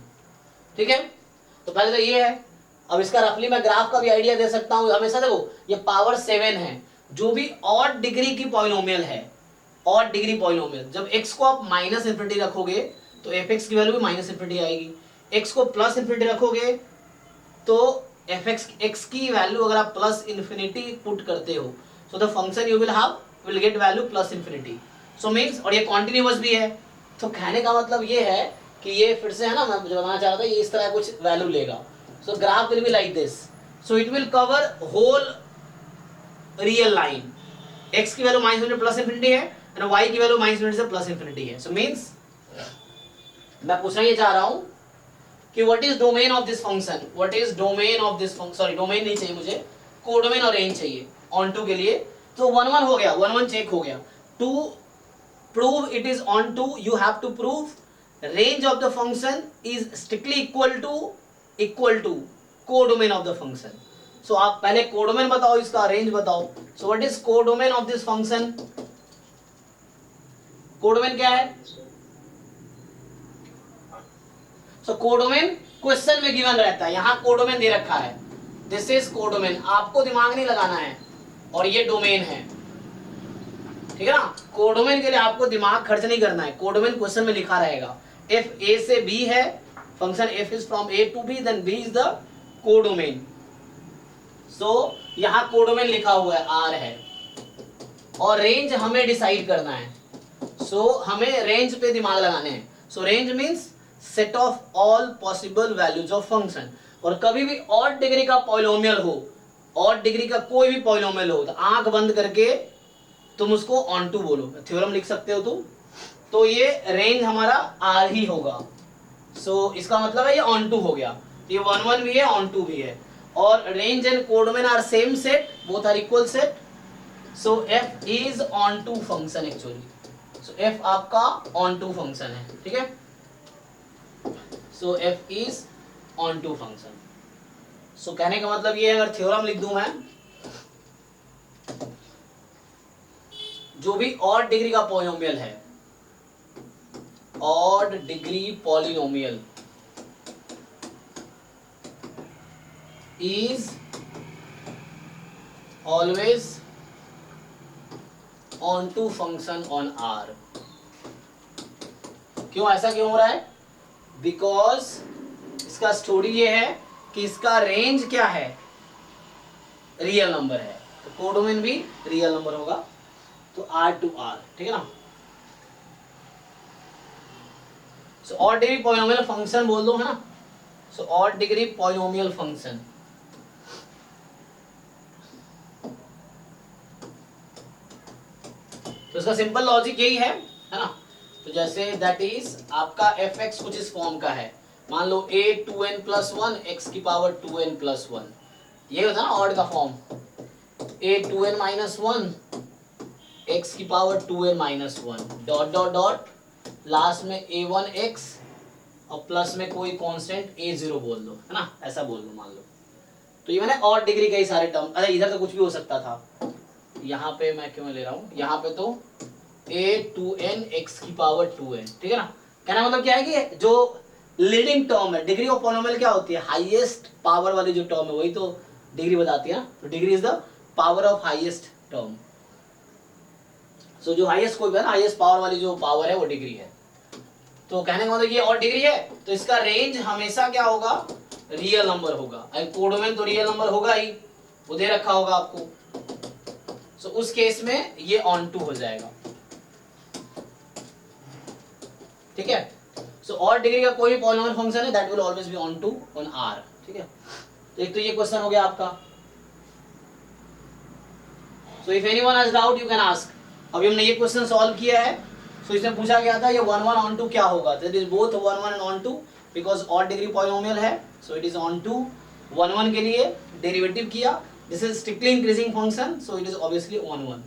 ठीक है। तो पहले तो ये है। अब इसका रफली मैं ग्राफ का भी आइडिया दे सकता हूँ। हमेशा देखो ये पावर 7 है, जो भी ऑड डिग्री की पॉलिनोमियल है, ऑड डिग्री पॉलिनोमियल, जब x को आप माइनस इन्फिनिटी रखोगे तो fx की वैल्यू भी माइनस इन्फिनिटी आएगी, x को प्लस इन्फिनिटी रखोगे तो fx x की वैल्यू अगर आप प्लस इन्फिनिटी पुट करते हो, so the function you will get value plus infinity. So means, और ये कॉन्टिन्यूअस भी है, तो कहने का मतलब ये है कि ये फिर से, है ना, मैं जो बताना चाह रहा था, ये इस तरह कुछ वैल्यू लेगा। So graph will be like this, so it will cover whole real line. x की value minus infinity plus infinity है एंड y की वैल्यू माइनस इन्फिनिटी से प्लस इन्फिनिटी है। सो मींस मैं पूछना ये चाह रहा हूं कि what is domain of this function, what is domain of this function, sorry domain नहीं चाहिए मुझे, कोडोमेन और रेंज चाहिए ऑन टू के लिए। तो 1 1 हो गया, 1 1 चेक हो गया। To prove it is on to, you have to prove range of the function is strictly equal to codomain of the function. So आप पहले कोडोमेन बताओ, इसका रेंज बताओ। So what is codomain of this function? Codomain क्या है? So codomain question में given रहता है, यहाँ कोडोमेन दे रखा है, दिस इज कोडोमेन, आपको दिमाग नहीं लगाना है, और ये डोमेन है, ठीक है ना। कोडोमेन के लिए आपको दिमाग खर्च नहीं करना है, कोडोमेन क्वेश्चन में लिखा रहेगा। f a से b है, function f is from a to b, then b is the codomain. So यहाँ कोडोमेन लिखा हुआ है, r है, और रेंज हमें डिसाइड करना है। सो हमें रेंज पे दिमाग लगाने हैं। सो range means set of all possible values of function. और कभी भी ऑड डिग्री का पॉलिनोमियल हो, ऑड डिग्री का कोई भी पॉलिनोमियल हो, तो आंख बंद करके तुम उसको ऑन टू बोलो, थ्योरम लिख सकते हो तुम। तो ये रेंज हमारा r ही होगा। सो इसका मतलब है ये ऑन टू हो गया, ये 1 1 भी है, ऑन टू भी है, और range and codomain are same set, both are equal set. So f is on to function actually. So F आपका ऑन टू फंक्शन है, ठीक है। So F is on to function. सो कहने का मतलब ये है, अगर थ्योरम लिख दूं मैं, जो भी ऑड डिग्री का पॉलिनोमियल है, odd degree polynomial is always on to function on R. क्यों, ऐसा क्यों हो रहा है? बिकॉज इसका स्टोरी ये है कि इसका रेंज क्या है, रियल नंबर है, तो कोडोमेन भी रियल नंबर होगा, तो आर टू आर, ठीक है ना। So odd degree polynomial function बोल दो, है ना। So odd degree polynomial function तो इसका सिंपल लॉजिक यही है ना। तो जैसे दैट इज आपका एफ एक्स कुछ इस फॉर्म का है, मान लो a 2n प्लस 1 x की पावर 2n प्लस 1, ये होता है ना ऑड का form, a 2n minus 1 x की power 2n minus 1 dot dot dot last में a1x और प्लस में कोई कांस्टेंट a0 बोल दो, है ना, ऐसा बोल दो मान लो। तो ये मैंने ऑड डिग्री कई सारे टर्म, अरे इधर तो कुछ भी हो सकता था, यहाँ पे मैं क्यों ले रहा हूँ, यहाँ पे तो a 2n x की पावर 2n, ठीक है ना। कहना मतलब क्या है कि जो लीडिंग टर्म है, डिग्री ऑफ पॉलिनोमियल क्या होती है, हाईएस्ट पावर वाली जो टर्म है वही तो डिग्री बताती है ना। तो degree is the power of highest term. So जो हाईएस्ट कोई भी है ना, हाईएस्ट पावर वाली जो पावर है वो डिग्री है। तो कहने का मतलब ये और डिग्री है, तो इसका रेंज हमेशा क्या होगा, रियल नंबर होगा। कोडोमेन तो रियल नंबर होगा ही, वो दे रखा होगा आपको। सो उस केस में ये ऑन टू हो जाएगा, ठीक है। सो और डिग्री का कोई भी पॉलिनोमियल फंक्शन है that will always be onto on R, ठीक है। तो एक तो ये क्वेश्चन हो गया आपका। So if anyone has doubt you can ask. अभी हमने ये क्वेश्चन सॉल्व किया है। सो इसमें पूछा गया था ये 1 1 ऑन टू क्या होगा, that is both 1 1 and on to, because odd degree polynomial है, so it is on to. 1 1 के लिए डेरिवेटिव किया, this is strictly increasing function, so it is obviously on 1।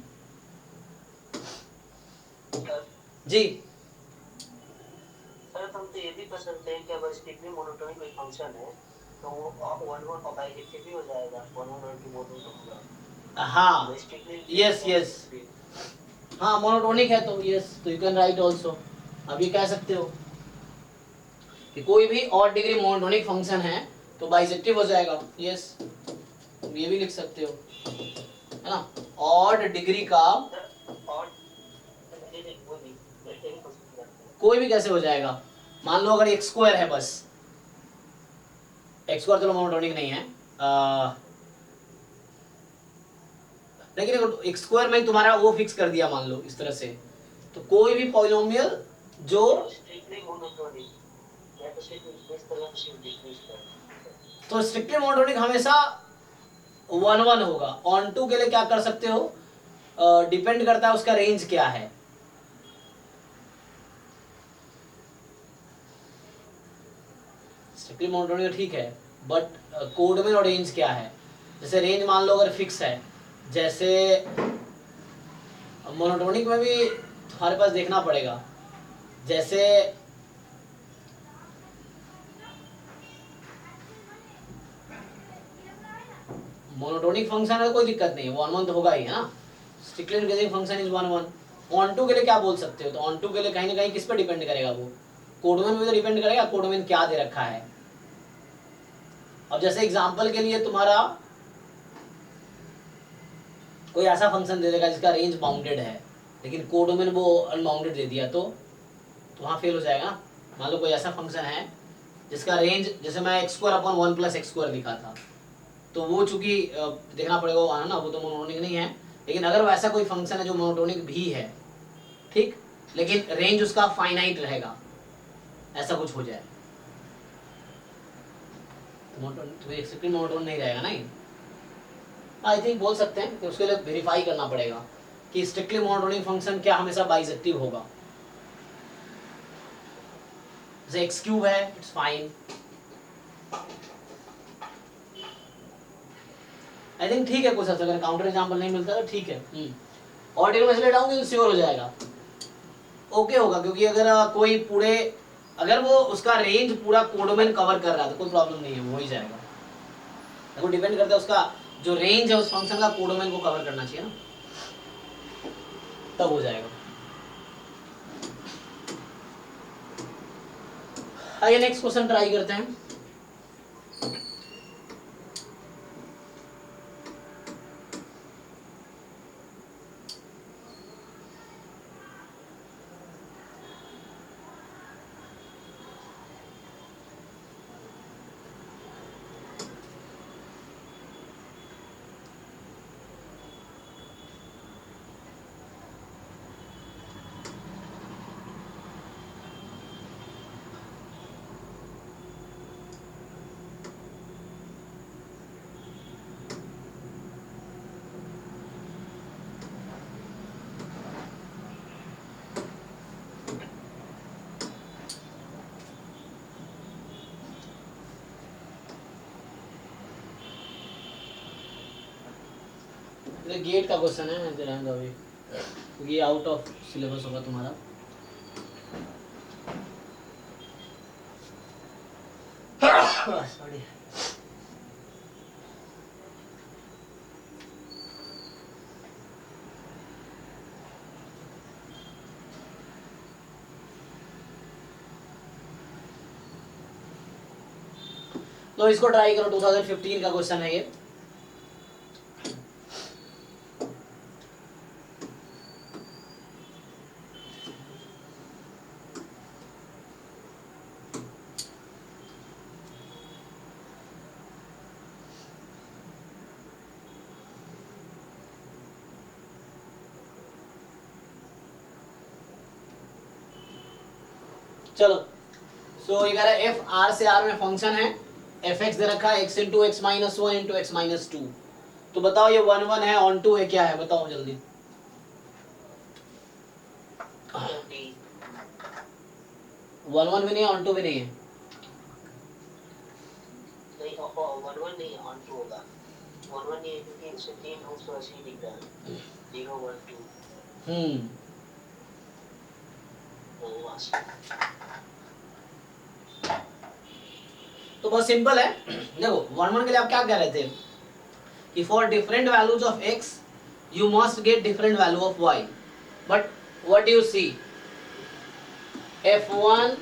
जी सर हम तो ये भी कर सकते हैं कि अगर स्ट्रिक्टली मोनोटोनिक कोई फंक्शन है तो वो 1 1 और बाइजेक्टिव भी हो जाएगा, 1 1 और 2 मोनोटोनिक होगा। हाँ, यस यस, हाँ मोनोटोनिक है तो यस, तो यू कैन राइट ऑल्सो। अब ये कह सकते हो कि कोई भी ऑड डिग्री मोनोटोनिक फंक्शन है तो बाइजेक्टिव हो जाएगा, यस, तुम ये भी लिख सकते हो, है ना। ऑड डिग्री का कोई भी कैसे हो जाएगा, मान लो अगर x स्क्वायर है, बस x स्क्वायर चलो मोनोटोनिक नहीं है, लेकिन अगर x स्क्वायर में तुम्हारा वो फिक्स कर दिया मान लो इस तरह से, तो कोई भी पॉलिनोमियल जो तो स्ट्रिक्टली मोनोटोनिक हमेशा 1 1 होगा। ऑन टू के लिए क्या कर सकते हो, डिपेंड करता है उसका रेंज क्या है। स्ट्रिक्टली मोनोटोनिक ठीक है, बट कोडमेन और रेंज क्या है। जैसे रेंज मान लो अगर फिक्स है, जैसे मोनोटोनिक में भी हमारे पास देखना पड़ेगा, जैसे मोनोटोनिक फंक्शन है कोई दिक्कत नहीं है, 1 1 तो होगा ही, है ना। Strictly increasing function is 1 1। Onto के लिए क्या बोल सकते हो, तो ऑन टू के लिए कहीं ना कहीं किस पे डिपेंड करेगा, वो कोडमेन में तो डिपेंड करेगा, कोडमेन क्या दे रखा है। अब जैसे एग्जांपल के लिए तुम्हारा कोई ऐसा फंक्शन दे देगा जिसका रेंज बाउंडेड है, लेकिन कोडोमेन वो अनबाउंडेड दे दिया, तो वहाँ फेल हो जाएगा। मान लो कोई ऐसा फंक्शन है जिसका रेंज, जैसे मैं x square upon 1 plus x square लिखा था, तो वो चूंकि देखना पड़ेगा वो, है ना, वो तो मोनोटोनिक नहीं है। लेकिन अगर वो ऐसा कोई फंक्शन है जो मोनोटोनिक भी है, ठीक, लेकिन रेंज उसका फाइनाइट रहेगा, ऐसा कुछ हो जाए तो एक्सट्रीम मोनोटोन नहीं रहेगा, नहीं। आई थिंक बोल सकते हैं कि उसके लिए वेरीफाई करना पड़ेगा कि स्ट्रिक्टली मोनोटोनिक फंक्शन क्या हमेशा बाइजेक्टिव होगा। जैसे एक्स क्यूब है, इट्स फाइन। आई थिंक ठीक है, कुछ अगर काउंटर एग्जांपल नहीं मिलता तो ठीक है। और डिग्री में से ले डाऊंगी तो श्योर हो जाएगा। ओके होगा, क्योंकि अगर कोई पूरे, अगर वो उसका रेंज पूरा कोडोमेन कवर कर रहा है तो कोई प्रॉब्लम नहीं है, वो हो ही जाएगा। देखो डिपेंड करता है उसका जो रेंज है उस फंक्शन का कोडोमेन को कवर करना चाहिए ना, तब हो जाएगा। आइए नेक्स्ट क्वेश्चन ट्राई करते हैं। गेट का क्वेश्चन है, रहेगा अभी क्योंकि ये आउट ऑफ सिलेबस होगा तुम्हारा। सॉरी। तो इसको ट्राई करो, 2015 का क्वेश्चन है ये। चलो, सो ये कह रहा है एफ आर से आर में फंक्शन है, एफ एक्स दे रखा है, x into x minus one into x minus two. तो बताओ ये वन वन है, ऑन टू है, क्या है बताओ जल्दी। वन वन भी नहीं है, ऑन टू भी नहीं है। नहीं, 1 1 नहीं, ऑन टू होगा। 1 1 नहीं है क्योंकि इससे 3 रूट्स तो ऐसे ही दिख रहा है, 0 1 2। तो बहुत सिंपल है। देखो वन वन के लिए आप क्या कह रहे थे कि for different values of x you must get different value of y, but what you see f1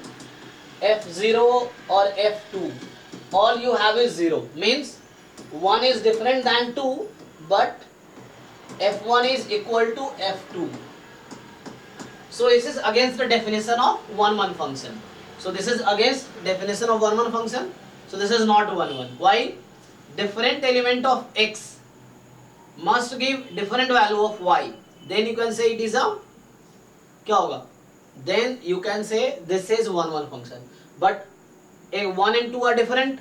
f0 और f2 all you have is 0, means 1 is different than 2 but f1 is equal to f2. So this is against the definition of one one function. So this is against definition of one one function. So this is not one one. Why? Different element of x must give different value of y. Then you can say it is a, क्या होगा? Then you can say this is one one function. But a 1 and 2 are different,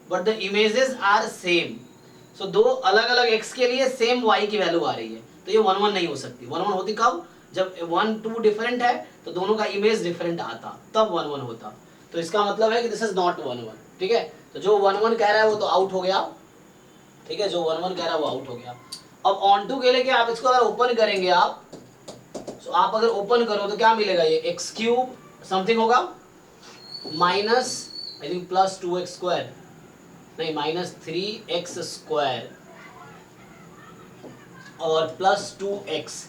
but the images are same. So दो अलग अलग x के लिए same y की value आ रही है, तो ये वन वन नहीं हो सकती। वन वन होती कब? जब 1 2 डिफरेंट है तो दोनों का इमेज डिफरेंट आता, तब वन वन होता। तो इसका मतलब है कि this is not one one. ठीक है, तो जो वन वन कह रहा है वो तो आउट हो गया। ठीक है, जो वन वन कह रहा है वो आउट हो गया। अब ऑन टू के लिए क्या, आप इसको अगर ओपन करेंगे आप, तो आप अगर ओपन करो तो क्या मिलेगा, ये एक्स क्यूब समथिंग होगा minus I think plus 2x square, नहीं माइनस 3x स्क्वायर और प्लस 2x।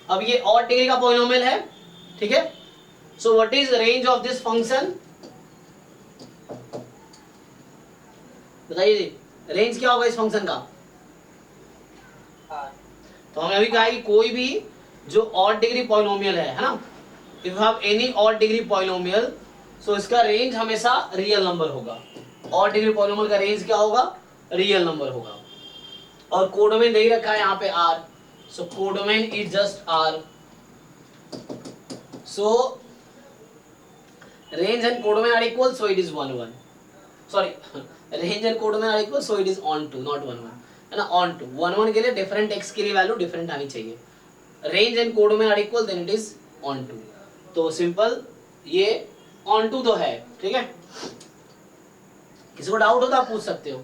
अब ये और डिग्री का पॉलिनोमियल है। ठीक है, सो what is range of this function, बताइए जी, रेंज क्या होगा इस फंक्शन का। तो हमने अभी कहा है कि कोई भी जो ऑड डिग्री पॉलिनोमियल है ना, if you have any odd degree polynomial, so इसका रेंज हमेशा रियल नंबर होगा। ऑड डिग्री पॉलिनोमियल का रेंज क्या होगा, रियल नंबर होगा। और कोडोमेन नहीं रखा है यहाँ पे R, so codomain is just R. So range and codomain are equal, so it is one one. Sorry, range and codomain are equal, so it is on to, not one one, है ना। On to, one one के लिए different x के लिए value different आनी चाहिए। Range and codomain are equal, then it is on to. तो simple ये ऑन टू तो है। ठीक है, किसी को डाउट हो तो आप पूछ सकते हो।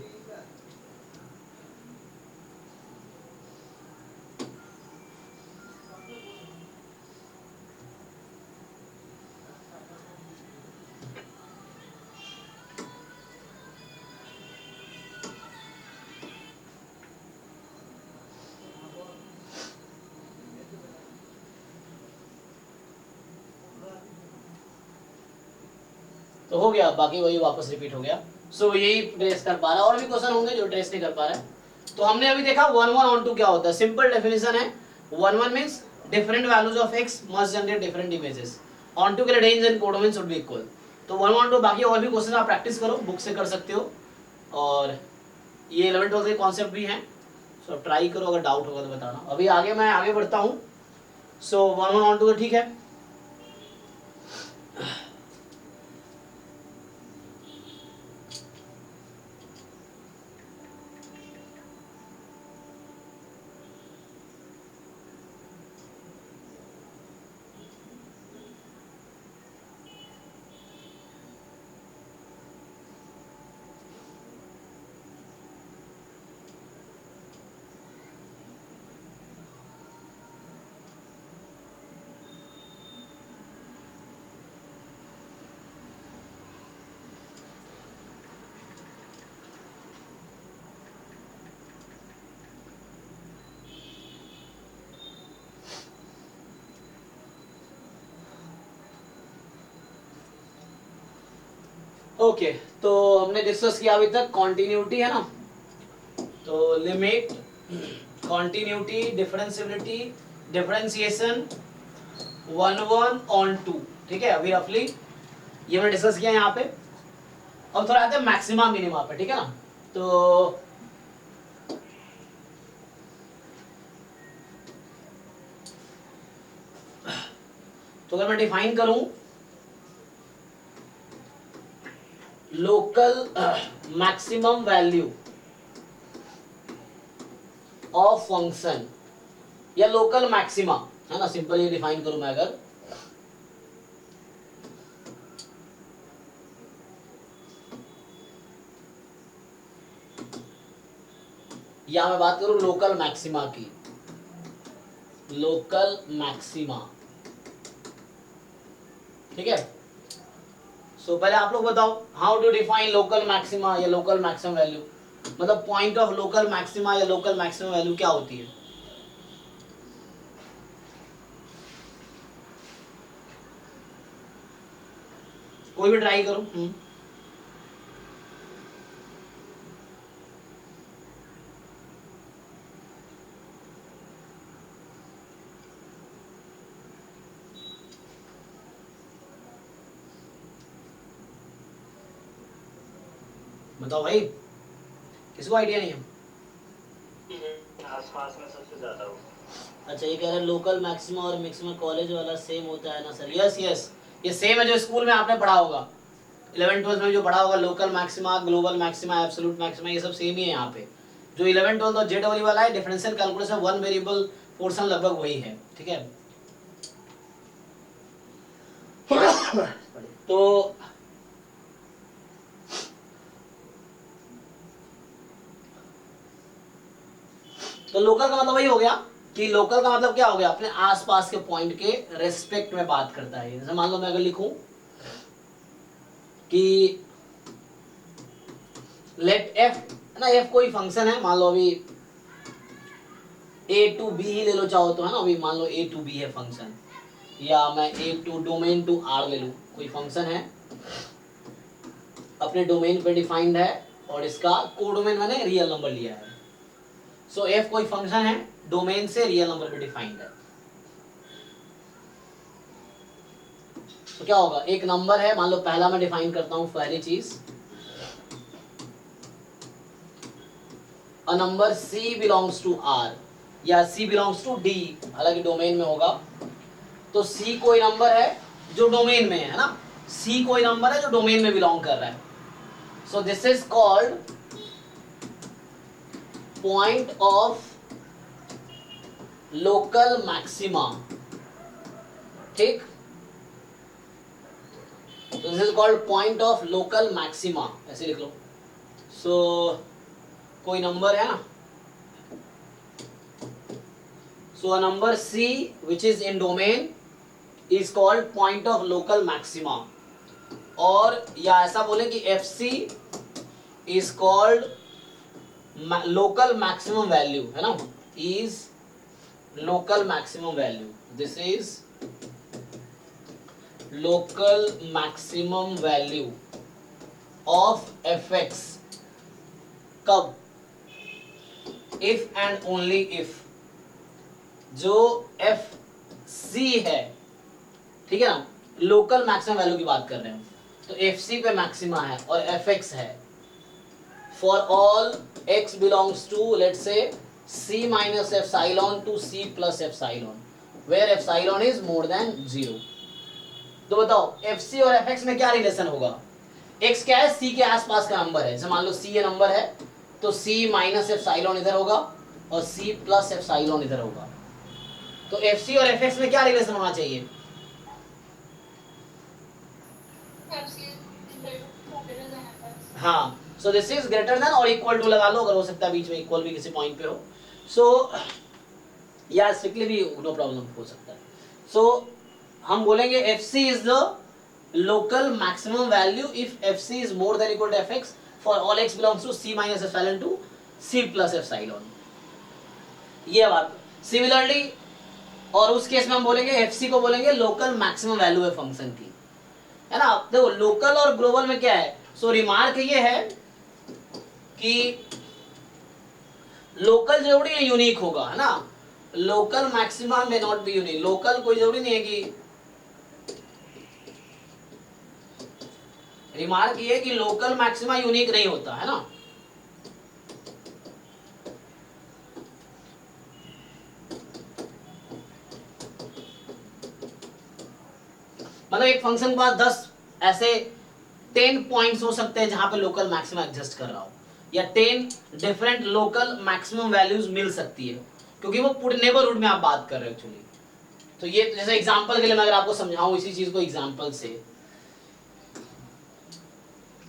तो हो गया, बाकी वही वापस रिपीट हो गया। सो यही ट्रेस कर पा रहा है, और भी क्वेश्चन होंगे जो ट्रेस नहीं कर पा रहा है। तो हमने अभी देखा 1 1 on 2 क्या होता है। सिंपल डेफिनेशन है, 1 1 means different values of x must generate different images, on 2 के लिए range and codomain should be equal. तो 1 1 2 बाकी और भी क्वेश्चन आप प्रैक्टिस करो, बुक से कर सकते हो, और ये 11 12 के कॉन्सेप्ट भी हैं। सो ट्राई करो, अगर डाउट होगा तो बताना। अभी आगे मैं आगे बढ़ता हूँ। सो 1 1 on 2 ठीक है। ओके, तो हमने डिस्कस किया अभी तक कॉन्टिन्यूटी है ना। तो limit, continuity, differentiability, differentiation, 1 1 on 2, ठीक है। अभी रफली ये हमने डिस्कस किया यहाँ पे। अब थोड़ा आते हैं मैक्सिमा मिनिमा पे, ठीक है ना। तो अगर मैं डिफाइन करूं local maximum value of function या लोकल मैक्सिमा, है ना, सिंपल ये डिफाइन करूं मैं अगर, या मैं बात करूं लोकल मैक्सिमा की, लोकल मैक्सिमा, ठीक है। सो पहले आप लोग बताओ, how to define local maxima या लोकल मैक्सिमम वैल्यू, मतलब पॉइंट ऑफ लोकल मैक्सिमा या लोकल मैक्सिमम वैल्यू क्या होती है। कोई भी ट्राई करो। बताओ भाई, किसको आइडिया नहीं है। आसपास में सबसे ज्यादा हो। अच्छा, ये कह रहे हैं लोकल मैक्सिमा और मैक्सिमा कॉलेज वाला सेम होता है ना सर। यस यस, ये सेम है जो स्कूल में आपने पढ़ा होगा, 11 12 में जो पढ़ा होगा। Local maxima, global maxima, absolute maxima, ये सब सेम ही है यहाँ पे। जो 11 12 और जेड वाला है, differential calculus, one variable portion लगभग वही है, ठीक है। तो लोकल का मतलब वही हो गया कि लोकल का मतलब क्या हो गया, अपने आसपास के पॉइंट के रेस्पेक्ट में बात करता है। जैसे मान लो मैं अगर लिखूं कि लेट एफ, है ना, एफ कोई फंक्शन है, मान लो अभी ए टू बी ही ले लो चाहो तो, है ना। अभी मान लो ए टू बी है फंक्शन, या मैं ए टू डोमेन टू आर ले लूं, कोई फंक्शन है अपने डोमेन पे डिफाइंड है, और इसका कोडोमेन मैंने रियल नंबर लिया है। सो एफ कोई फंक्शन है, डोमेन से रियल नंबर पे डिफाइंड है। तो क्या होगा, एक नंबर है, मान लो पहला मैं डिफाइन करता हूं पहली चीज, a number c belongs to r या c बिलोंग्स टू d, हालांकि डोमेन में होगा। तो c कोई नंबर है जो डोमेन में है ना, c कोई नंबर है जो डोमेन में बिलोंग कर रहा है। सो this is called point of local maxima, ठीक। So this is called point of local maxima, ऐसे लिख लो। So कोई नंबर है ना, so a number c which is in domain is called point of local maxima, और या ऐसा बोले कि fc is called local maximum value, है ना, is local maximum value, this is local maximum value of F x. कब? If and only if जो F C है, ठीक है ना, लोकल मैक्सिमम वैल्यू की बात कर रहे हैं, तो एफ सी पे मैक्सिमा है और एफ एक्स है for all x belongs to let's say c minus epsilon to c plus epsilon where epsilon is more than 0। तो बताओ एफ सी और एफ एक्स में क्या रिलेशन होगा? एक्स क्या है? सी के आसपास का नंबर है, जैसे मान लो सी ये नंबर है तो सी माइनस एप्सिलॉन इधर होगा और सी प्लस एप्सिलॉन इधर होगा। तो एफ सी और एफ एक्स में क्या रिलेशन होना चाहिए? हाँ, सो दिस इज ग्रेटर देन और इक्वल टू लगा लो, अगर हो सकता है बीच में इक्वल भी किसी पॉइंट पे हो। सो या स्ट्रिक्टली भी नो प्रॉब्लम हो सकता है। सो हम बोलेंगे f c is the local maximum value if f c is more than equal to f x for all x belongs to c minus epsilon to c plus epsilon. ये बात। Similarly और उस case में हम बोलेंगे f सी को बोलेंगे local maximum value है फंक्शन की, है ना। देखो लोकल और ग्लोबल में क्या है? सो रिमार्क ये है कि लोकल जरूरी है यूनिक होगा, है ना। लोकल मैक्सिमा में नॉट बी यूनिक। लोकल कोई जरूरी नहीं है कि, रिमार्क ये है कि लोकल मैक्सिमा यूनिक नहीं होता, है ना। मतलब एक फंक्शन के पास 10 ऐसे 10 पॉइंट्स हो सकते हैं जहां पे लोकल मैक्सिमा एग्जिस्ट कर रहा हो, या 10 डिफरेंट लोकल मैक्सिमम वैल्यूज मिल सकती है, क्योंकि वो पूरे नेबरहुड में आप बात कर रहे हो एक्चुअली। तो ये जैसे एग्जांपल के लिए मैं अगर आपको समझाऊं इसी चीज को एग्जांपल से,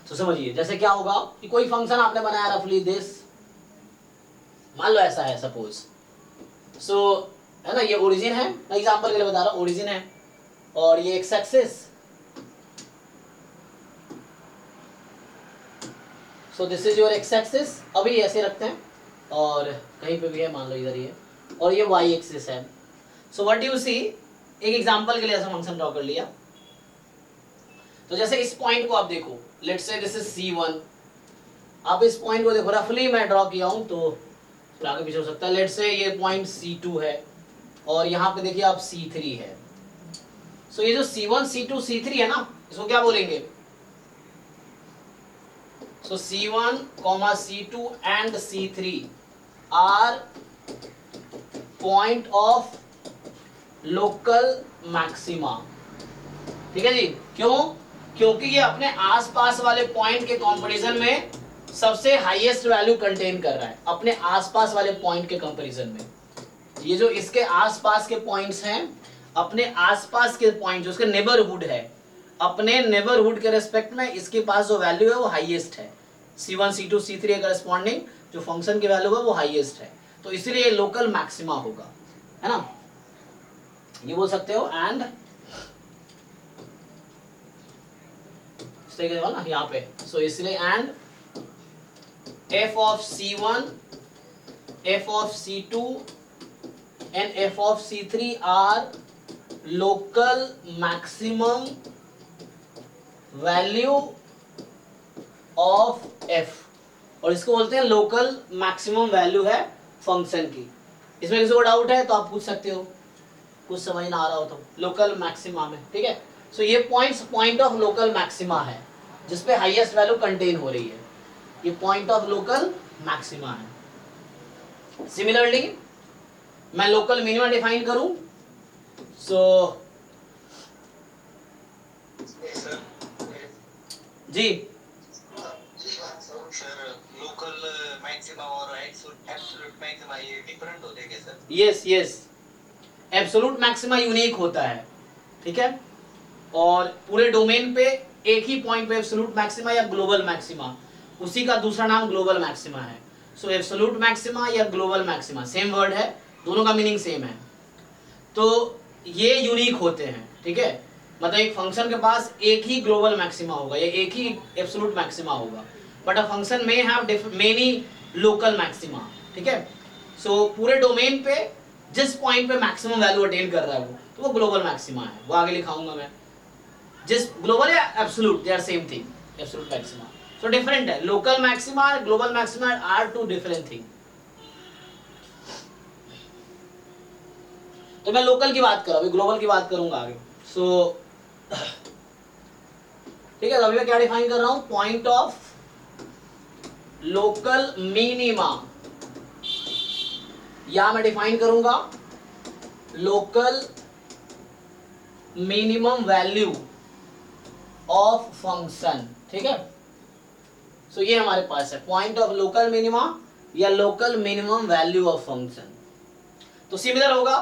तो समझिए जैसे क्या होगा कि कोई फंक्शन आपने बनाया रफली दिस, मान लो ऐसा है सपोज, सो है ना, ये ओरिजिन है, मैं एग्जांपल के लिए बता रहा हूं, ओरिजिन है और ये x axis, so this is your x axis, अभी ऐसे रखते हैं और कहीं पे भी है, मान लो इधर ही है, और ये वाई एक्सिस है। सो व्हाट यू सी, एक एग्जांपल के लिए ऐसा फंक्शन ड्रॉ कर लिया। तो जैसे इस पॉइंट को आप देखो, let's say this is C1, आप इस पॉइंट को देखो, रफली मैं ड्रॉ किया हूं तो आगे पीछे हो सकता है। लेट्स से ये पॉइंट C2 है और यहाँ पे देखिए आप C3 है। सो ये जो C1 C2 C3 है ना, इसको क्या बोलेंगे? So C1, C2 and C3 are point of local maxima। ठीक है जी, क्यों? क्योंकि ये अपने आसपास वाले पॉइंट के कंपैरिजन में सबसे हाईएस्ट वैल्यू कंटेन कर रहा है, अपने आसपास वाले पॉइंट के कंपैरिजन में। ये जो इसके आसपास के पॉइंट्स हैं, अपने आसपास के पॉइंट जो उसके नेबरहुड है, अपने नेबरहुड के रेस्पेक्ट में इसके पास जो वैल्यू है वो हाईएस्ट है। C1 C2 C3 के करस्पॉन्डिंग जो फंक्शन की वैल्यू है वो हाईएस्ट है, तो इसलिए ये लोकल मैक्सिमा होगा, है ना। ये बोल सकते हो एंड ना यहाँ पे, सो इसलिए and f of C1, f of C2 and f of C3 are local maximum value of f, और इसको बोलते हैं लोकल मैक्सिमम वैल्यू है फंक्शन की। इसमें किसी को डाउट है तो आप पूछ सकते हो, कुछ समझ ना आ रहा हो तो, लोकल मैक्सिमा में, ठीक है। सो ये points point of local maxima है जिसपे हाईएस्ट वैल्यू कंटेन हो रही है, ये पॉइंट ऑफ लोकल मैक्सिमा है। सिमिलरली मैं लोकल मिनिमा डिफाइन करूं, सो जी सर लोकल मैक्सिमा और एब्सोल्यूट मैक्सिमा ये डिफरेंट होते हैं क्या sir? Yes yes, absolute maxima unique होता है, ठीक है, और पूरे डोमेन पे एक ही पॉइंट पे एब्सोल्यूट मैक्सिमा या ग्लोबल मैक्सिमा, उसी का दूसरा नाम ग्लोबल मैक्सिमा है। सो एब्सोल्यूट मैक्सिमा या ग्लोबल मैक्सिमा सेम वर्ड है, दोनों का मीनिंग सेम है, तो ये यूनिक होते हैं, ठीक है। मतलब एक फंक्शन के पास एक ही ग्लोबल मैक्सिमा होगा या एक ही एब्सोल्यूट मैक्सिमा होगा, बट अ फंक्शन में हैव मेनी लोकल मैक्सिमा, ठीक है। सो पूरे डोमेन पे जिस पॉइंट पे मैक्सिमम वैल्यू अटेन कर रहा है तो वो ग्लोबल मैक्सिमा है, वो आगे लिखाऊंगा मैं। जिस ग्लोबल या absolute, they are same thing, absolute maxima. So different है, लोकल मैक्सिमा और global maxima are two different thing. तो मैं लोकल की बात कर रहा हूं, अभी ग्लोबल की बात करूंगा आगे। सो ठीक है, तो अभी मैं क्या डिफाइन कर रहा हूं, पॉइंट ऑफ लोकल मिनिमा, या मैं डिफाइन करूंगा local minimum value of function. ठीक है, सो ये हमारे पास है पॉइंट ऑफ लोकल मिनिमा या local minimum value of function. तो सिमिलर होगा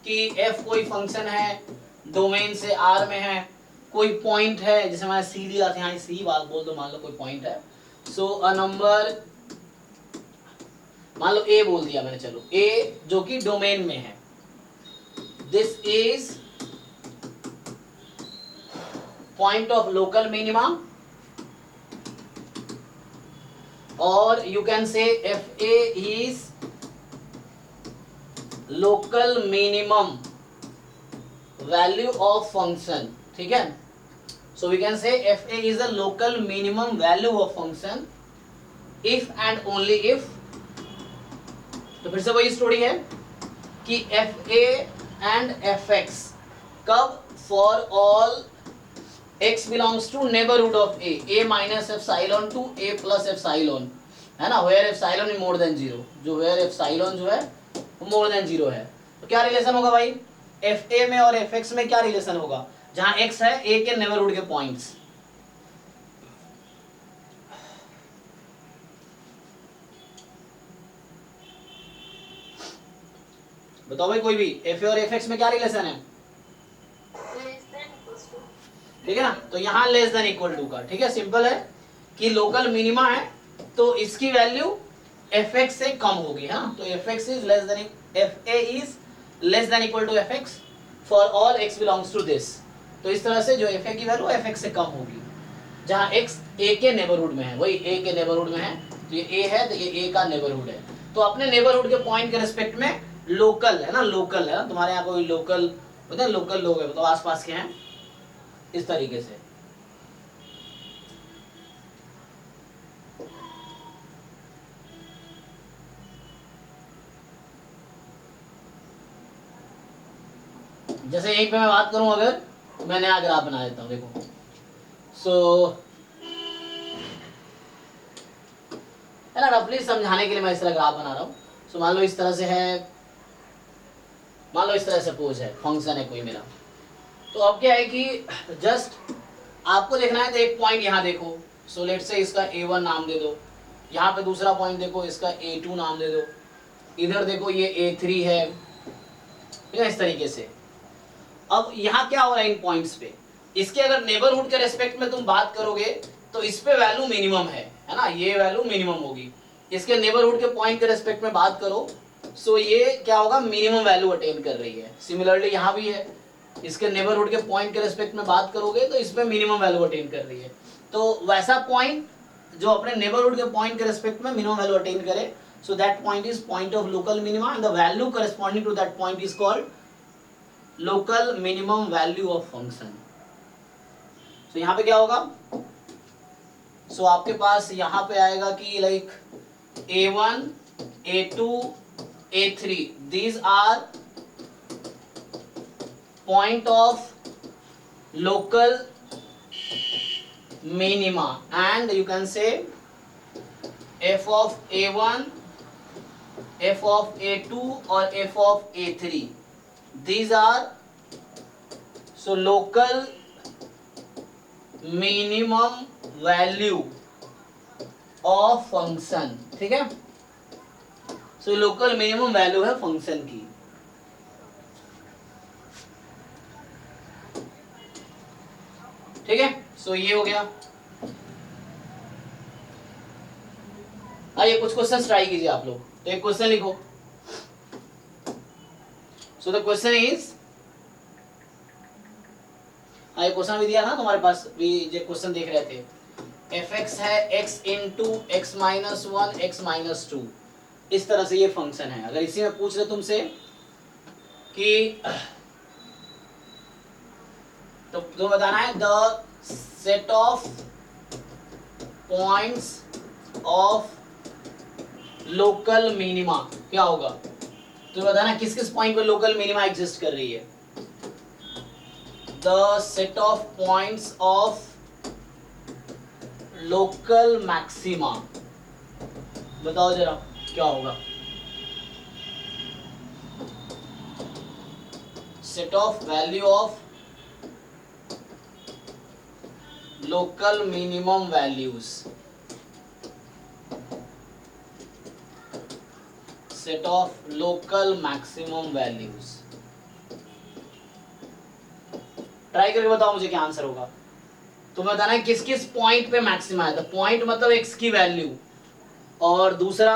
कि f कोई फंक्शन है, डोमेन से R में है, कोई पॉइंट है, जैसे मैंने C लिया था, यहाँ C बात बोल दो, मान लो कोई पॉइंट है, सो अ नंबर, मान लो A बोल दिया मैंने, चलो A जो कि डोमेन में है, this is point of local minima, और you can say FA is local minimum value of function. ठीक है, so we can say FA is the local minimum value of function if and only if, तो फिर से वही story है कि FA and FX कब, for all x belongs to neighbourhood of a minus epsilon to a plus epsilon, है ना, where epsilon is more than 0, जो वेयर एप्सिलॉन जो है वो मोर देन 0 है। तो क्या रिलेशन होगा भाई, FA में और FX में क्या रिलेशन होगा, जहां x है a के नेबरहुड के पॉइंट्स। बताओ भाई कोई भी, FA और FX में क्या रिलेशन है, ठीक है ना, तो यहाँ लेस देन इक्वल टू का, ठीक है, सिंपल है कि लोकल मिनिमा है तो इसकी वैल्यू fx से कम होगी, है ना, तो fx is less than, fa is less than equal to fx for all x belongs to this. तो इस तरह से जो fa की वैल्यू fx से कम होगी, जहां x a के नेबरहुड में है, वही a के नेबरहुड में है, तो ये a है तो ये a का नेबरहुड है, तो अपने नेबरहुड के पॉइंट के रिस्पेक्ट में लोकल है ना, लोकल है ना, तुम्हारे यहाँ कोई लोकल होते हैं, लोकल लोग है, तो आसपास के हैं, इस तरीके से। जैसे यहीं पे मैं बात करूं, अगर तो मैं नया ग्राफ बना देता हूं, देखो, सो है ना, रफली समझाने के लिए मैं इस तरह ग्राफ बना रहा हूँ। सो मान लो इस तरह से है, मान लो इस तरह सपोज है, फंक्शन है कोई मेरा, तो अब क्या है कि जस्ट आपको देखना है, तो एक पॉइंट यहाँ देखो, सो लेट्स से इसका A1 नाम दे दो, यहाँ पे दूसरा पॉइंट देखो, इसका A2 नाम दे दो, इधर देखो ये A3 है, ठीक है, इस तरीके से। अब यहाँ क्या हो रहा है इन पॉइंट्स पे, इसके अगर नेबरहुड के रेस्पेक्ट में तुम बात करोगे तो इस पे वैल्यू मिनिमम है ना, ये वैल्यू मिनिमम होगी, इसके नेबरहुड के पॉइंट के रेस्पेक्ट में बात करो, सो ये क्या होगा, मिनिमम वैल्यू अटेन कर रही है। सिमिलरली यहाँ भी है, इसके नेबरहुड के पॉइंट के रेस्पेक्ट में बात करोगे तो इसमें मिनिमम वैल्यू अटेन कर रही है। तो वैसा पॉइंट जो अपने नेबरहुड के पॉइंट के रेस्पेक्ट में मिनिमम वैल्यू अटेन करे, so that point is point of local minima and the value corresponding to that point is called local minimum value of function. So यहाँ पे क्या होगा, सो आपके पास यहाँ पे आएगा कि like A1, A2, A3, these are point of local minima and you can say f of A1, f of A2 or f of A3, these are so local minimum value of function, ठीक है, so local minimum value है function की। ठीक है, सो ये हो गया। आइए कुछ क्वेश्चन ट्राई कीजिए आप लोग, तो एक क्वेश्चन लिखो। सो द क्वेश्चन इज, ये क्वेश्चन भी दिया था तुम्हारे पास भी, जो क्वेश्चन देख रहे थे, fx है x into x minus 1 x minus 2, इस तरह से ये फंक्शन है। अगर इसी में पूछ रहे तुमसे कि तो बताना है the set of points of local minima क्या होगा? तो बताना किस किस पॉइंट पे लोकल मिनिमा एग्जिस्ट कर रही है। The set of points of local maxima, बताओ जरा क्या होगा? Set of value of local minimum values, set of local maximum values. Try करके बताओ मुझे क्या आंसर होगा। तुम्हें बताना है किस किस पॉइंट पे मैक्सिमा है। तो पॉइंट मतलब एक्स की वैल्यू, और दूसरा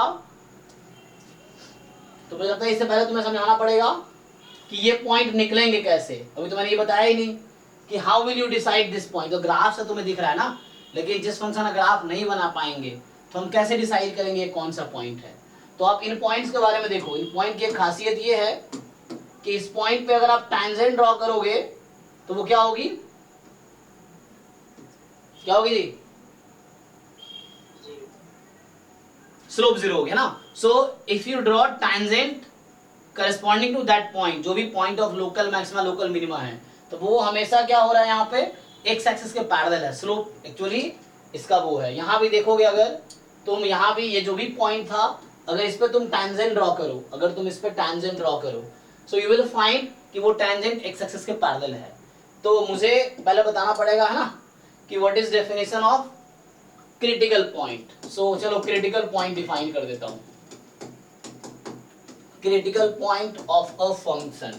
तुम्हें लगता है इससे पहले तुम्हें समझाना पड़ेगा कि ये पॉइंट निकलेंगे कैसे। अभी तो मैंने ये बताया ही नहीं कि how will you decide this point. तो ग्राफ से तुम्हें दिख रहा है ना, लेकिन जिस फंक्शन का ग्राफ नहीं बना पाएंगे तो हम कैसे डिसाइड करेंगे कौन सा पॉइंट है। तो आप इन पॉइंट्स के बारे में देखो। इन पॉइंट की एक खासियत ये है कि इस पॉइंट पे अगर आप टैंजेंट ड्रॉ करोगे तो वो क्या होगी? क्या होगी जी? स्लोप जीरो होगी, है ना। So if you draw tangent corresponding to that point, जो भी point of local maxima local minima है, तो वो हमेशा क्या हो रहा है यहाँ पे एक्स एक्सिस के पैरेलल है। स्लोप एक्चुअली इसका वो है। यहाँ भी देखोगे अगर तुम, यहाँ भी ये जो भी पॉइंट था, अगर इस पे तुम टैंजेंट ड्रॉ करो, अगर तुम इस पे टैंजेंट ड्रॉ करो, सो यू विल फाइंड कि वो टैंजेंट एक्स एक्सिस के पैरेलल है। तो मुझे पहले बताना पड़ेगा, है ना, कि what is definition of critical point. So चलो क्रिटिकल पॉइंट डिफाइन कर देता हूं। Critical point of a function.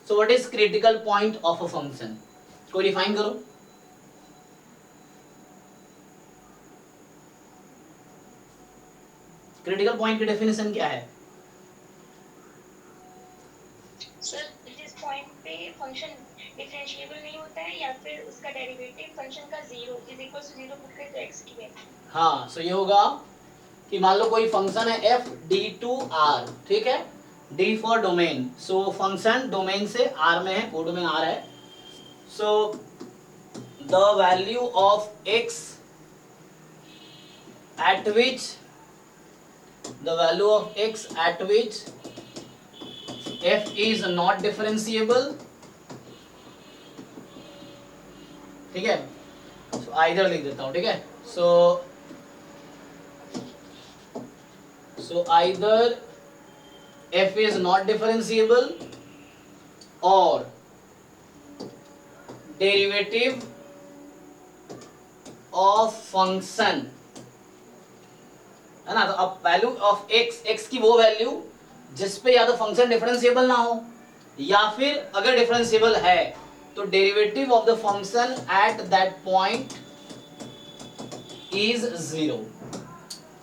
So what is critical point of a function? कोई डिफाइन करो। क्रिटिकल पॉइंट की डेफिनेशन क्या है? सर जिस पॉइंट पे फंक्शन डिफरेंशिएबल नहीं होता है या फिर उसका डेरिवेटिव फंक्शन का 0 इज इक्वल टू 0 पुट करें तो x की वैल्यू। हाँ, सो ये होगा कि मान लो कोई फंक्शन है f d2r, ठीक है, d for domain. So function domain से r में है, कोडोमेन r है। सो the value of x at which f is not differentiable, ठीक है। सो आइदर लिख देता हूं, ठीक है। सो either f is not differentiable or derivative of function, है ना। तो अब वैल्यू ऑफ x की वो वैल्यू जिस पे या तो फंक्शन डिफरेंशिएबल ना हो, या फिर अगर डिफरेंशिएबल है तो derivative of the function at that point is 0।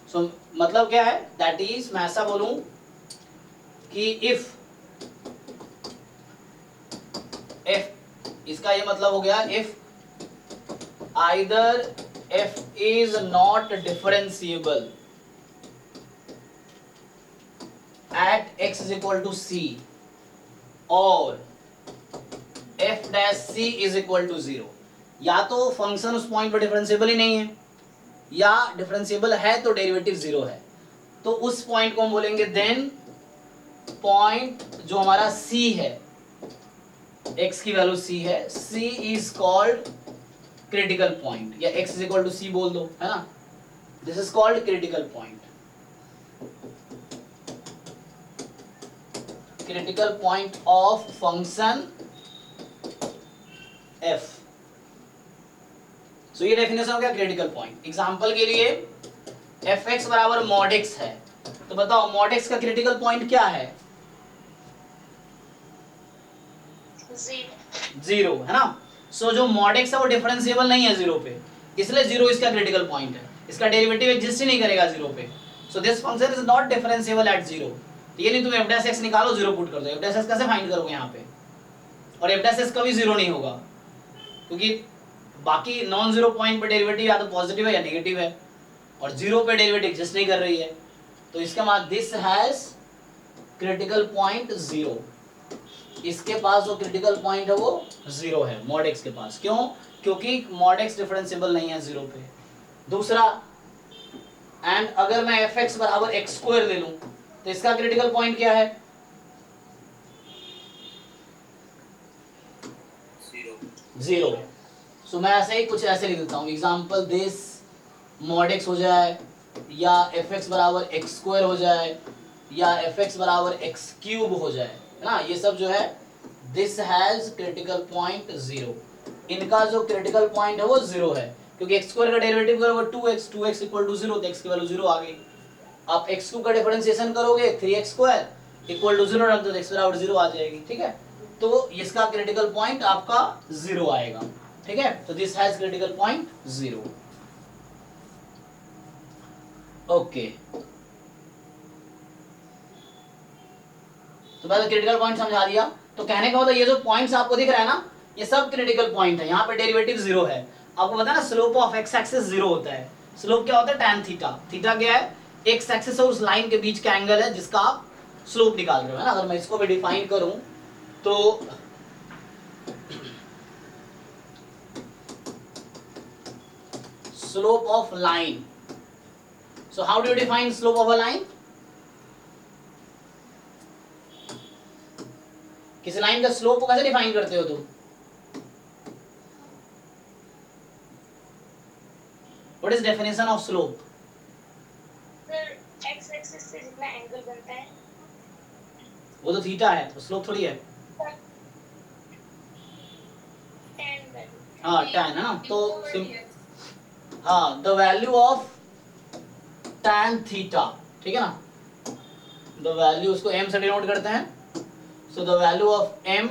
सो मतलब क्या है? दैट इज, मैं ऐसा बोलूं कि इफ इसका ये मतलब हो गया if either f is not differentiable at x is equal to c और f dash c is equal to 0, या तो फंक्शन उस पॉइंट पर डिफरेंशिएबल ही नहीं है, या डिफरेंशिएबल है तो डेरिवेटिव 0 है, तो उस पॉइंट को हम बोलेंगे देन पॉइंट जो हमारा c है, x की वैल्यू c है, c is called critical point, या x is equal to c बोल दो, है ना। This is called critical point. Critical point of function f। So ये डेफिनेशन हो गया क्रिटिकल पॉइंट। एग्जांपल के लिए fx बराबर mod x है, तो बताओ mod x का क्रिटिकल पॉइंट क्या है? 0, है ना। सो जो mod x है वो डिफरेंशिएबल नहीं है 0 पे, इसलिए 0 इसका क्रिटिकल पॉइंट है, इसका डेरिवेटिव एग्जिस्ट ही नहीं करेगा 0 पे। So this function is not differentiable eight 0। तो ये नहीं तुम f dash x निकालो 0 पुट कर दो, f dash x कैसे फाइंड करोगे यहाँ पे? और f dash x कभी 0 नहीं होगा, क्योंकि बाकी नॉन जीरो पॉइंट पे डेरिवेटिव या तो पॉजिटिव है या नेगेटिव है, और 0 पे डेरिवेटिव एग्जिस्ट नहीं कर रही है। तो इसका मतलब दिस हैज क्रिटिकल पॉइंट 0, इसके पास जो क्रिटिकल पॉइंट है वो 0 है mod x के पास। क्यों? क्योंकि mod x डिफरेंशिएबल नहीं है 0 पे। दूसरा, एंड अगर मैं fx बराबर x स्क्वायर ले लूं तो इसका क्रिटिकल पॉइंट क्या है? 0। सो मैं ऐसे ही कुछ ऐसे लिख देता हूँ, एग्जाम्पल दिस mod x हो जाए, या fx बराबर x स्क्वायर हो जाए, या fx बराबर x क्यूब हो जाए, है ना। ये सब जो है दिस हैज क्रिटिकल पॉइंट 0। इनका जो क्रिटिकल पॉइंट है वो 0 है, क्योंकि x स्क्वायर का डेरिवेटिव करोगे 2x इक्वल टू 0, तो x की वैल्यू 0 आ गई। आप x क्यूब का डिफरेंशिएशन करोगे 3x स्क्वायर इक्वल टू 0 रख दो तो x बराबर 0 आ जाएगी, ठीक है। तो इसका क्रिटिकल पॉइंट आपका 0 आएगा, ठीक है। तो this has critical point 0। Okay, तो पहले क्रिटिकल पॉइंट समझा दिया। तो कहने का मतलब ये जो पॉइंट्स आपको दिख रहा है ना, ये सब क्रिटिकल पॉइंट है। यहाँ पे डेरिवेटिव 0 है। आपको पता है ना, स्लोप ऑफ एक्स एक्सिस 0 होता है। स्लोप क्या होता है? tan theta. थीटा क्या है? एक्स एक्सिस और उस लाइन के बीच का एंगल है जिसका आप स्लोप निकाल रहे हो, है ना। अगर मैं इसको भी डिफाइन करूं तो slope of line, so how do you define slope of a line? किसी लाइन का स्लोप को कैसे डिफाइन करते हो तुम? What is definition of slope? Sir x axis से जितना एंगल बनता है वो तो थीटा है, तो स्लोप थोड़ी है। tan value. हाँ tan है ना, तो हाँ the value of tan theta, ठीक है ना। द वैल्यू, उसको m से डिनोट करते हैं। So the value of m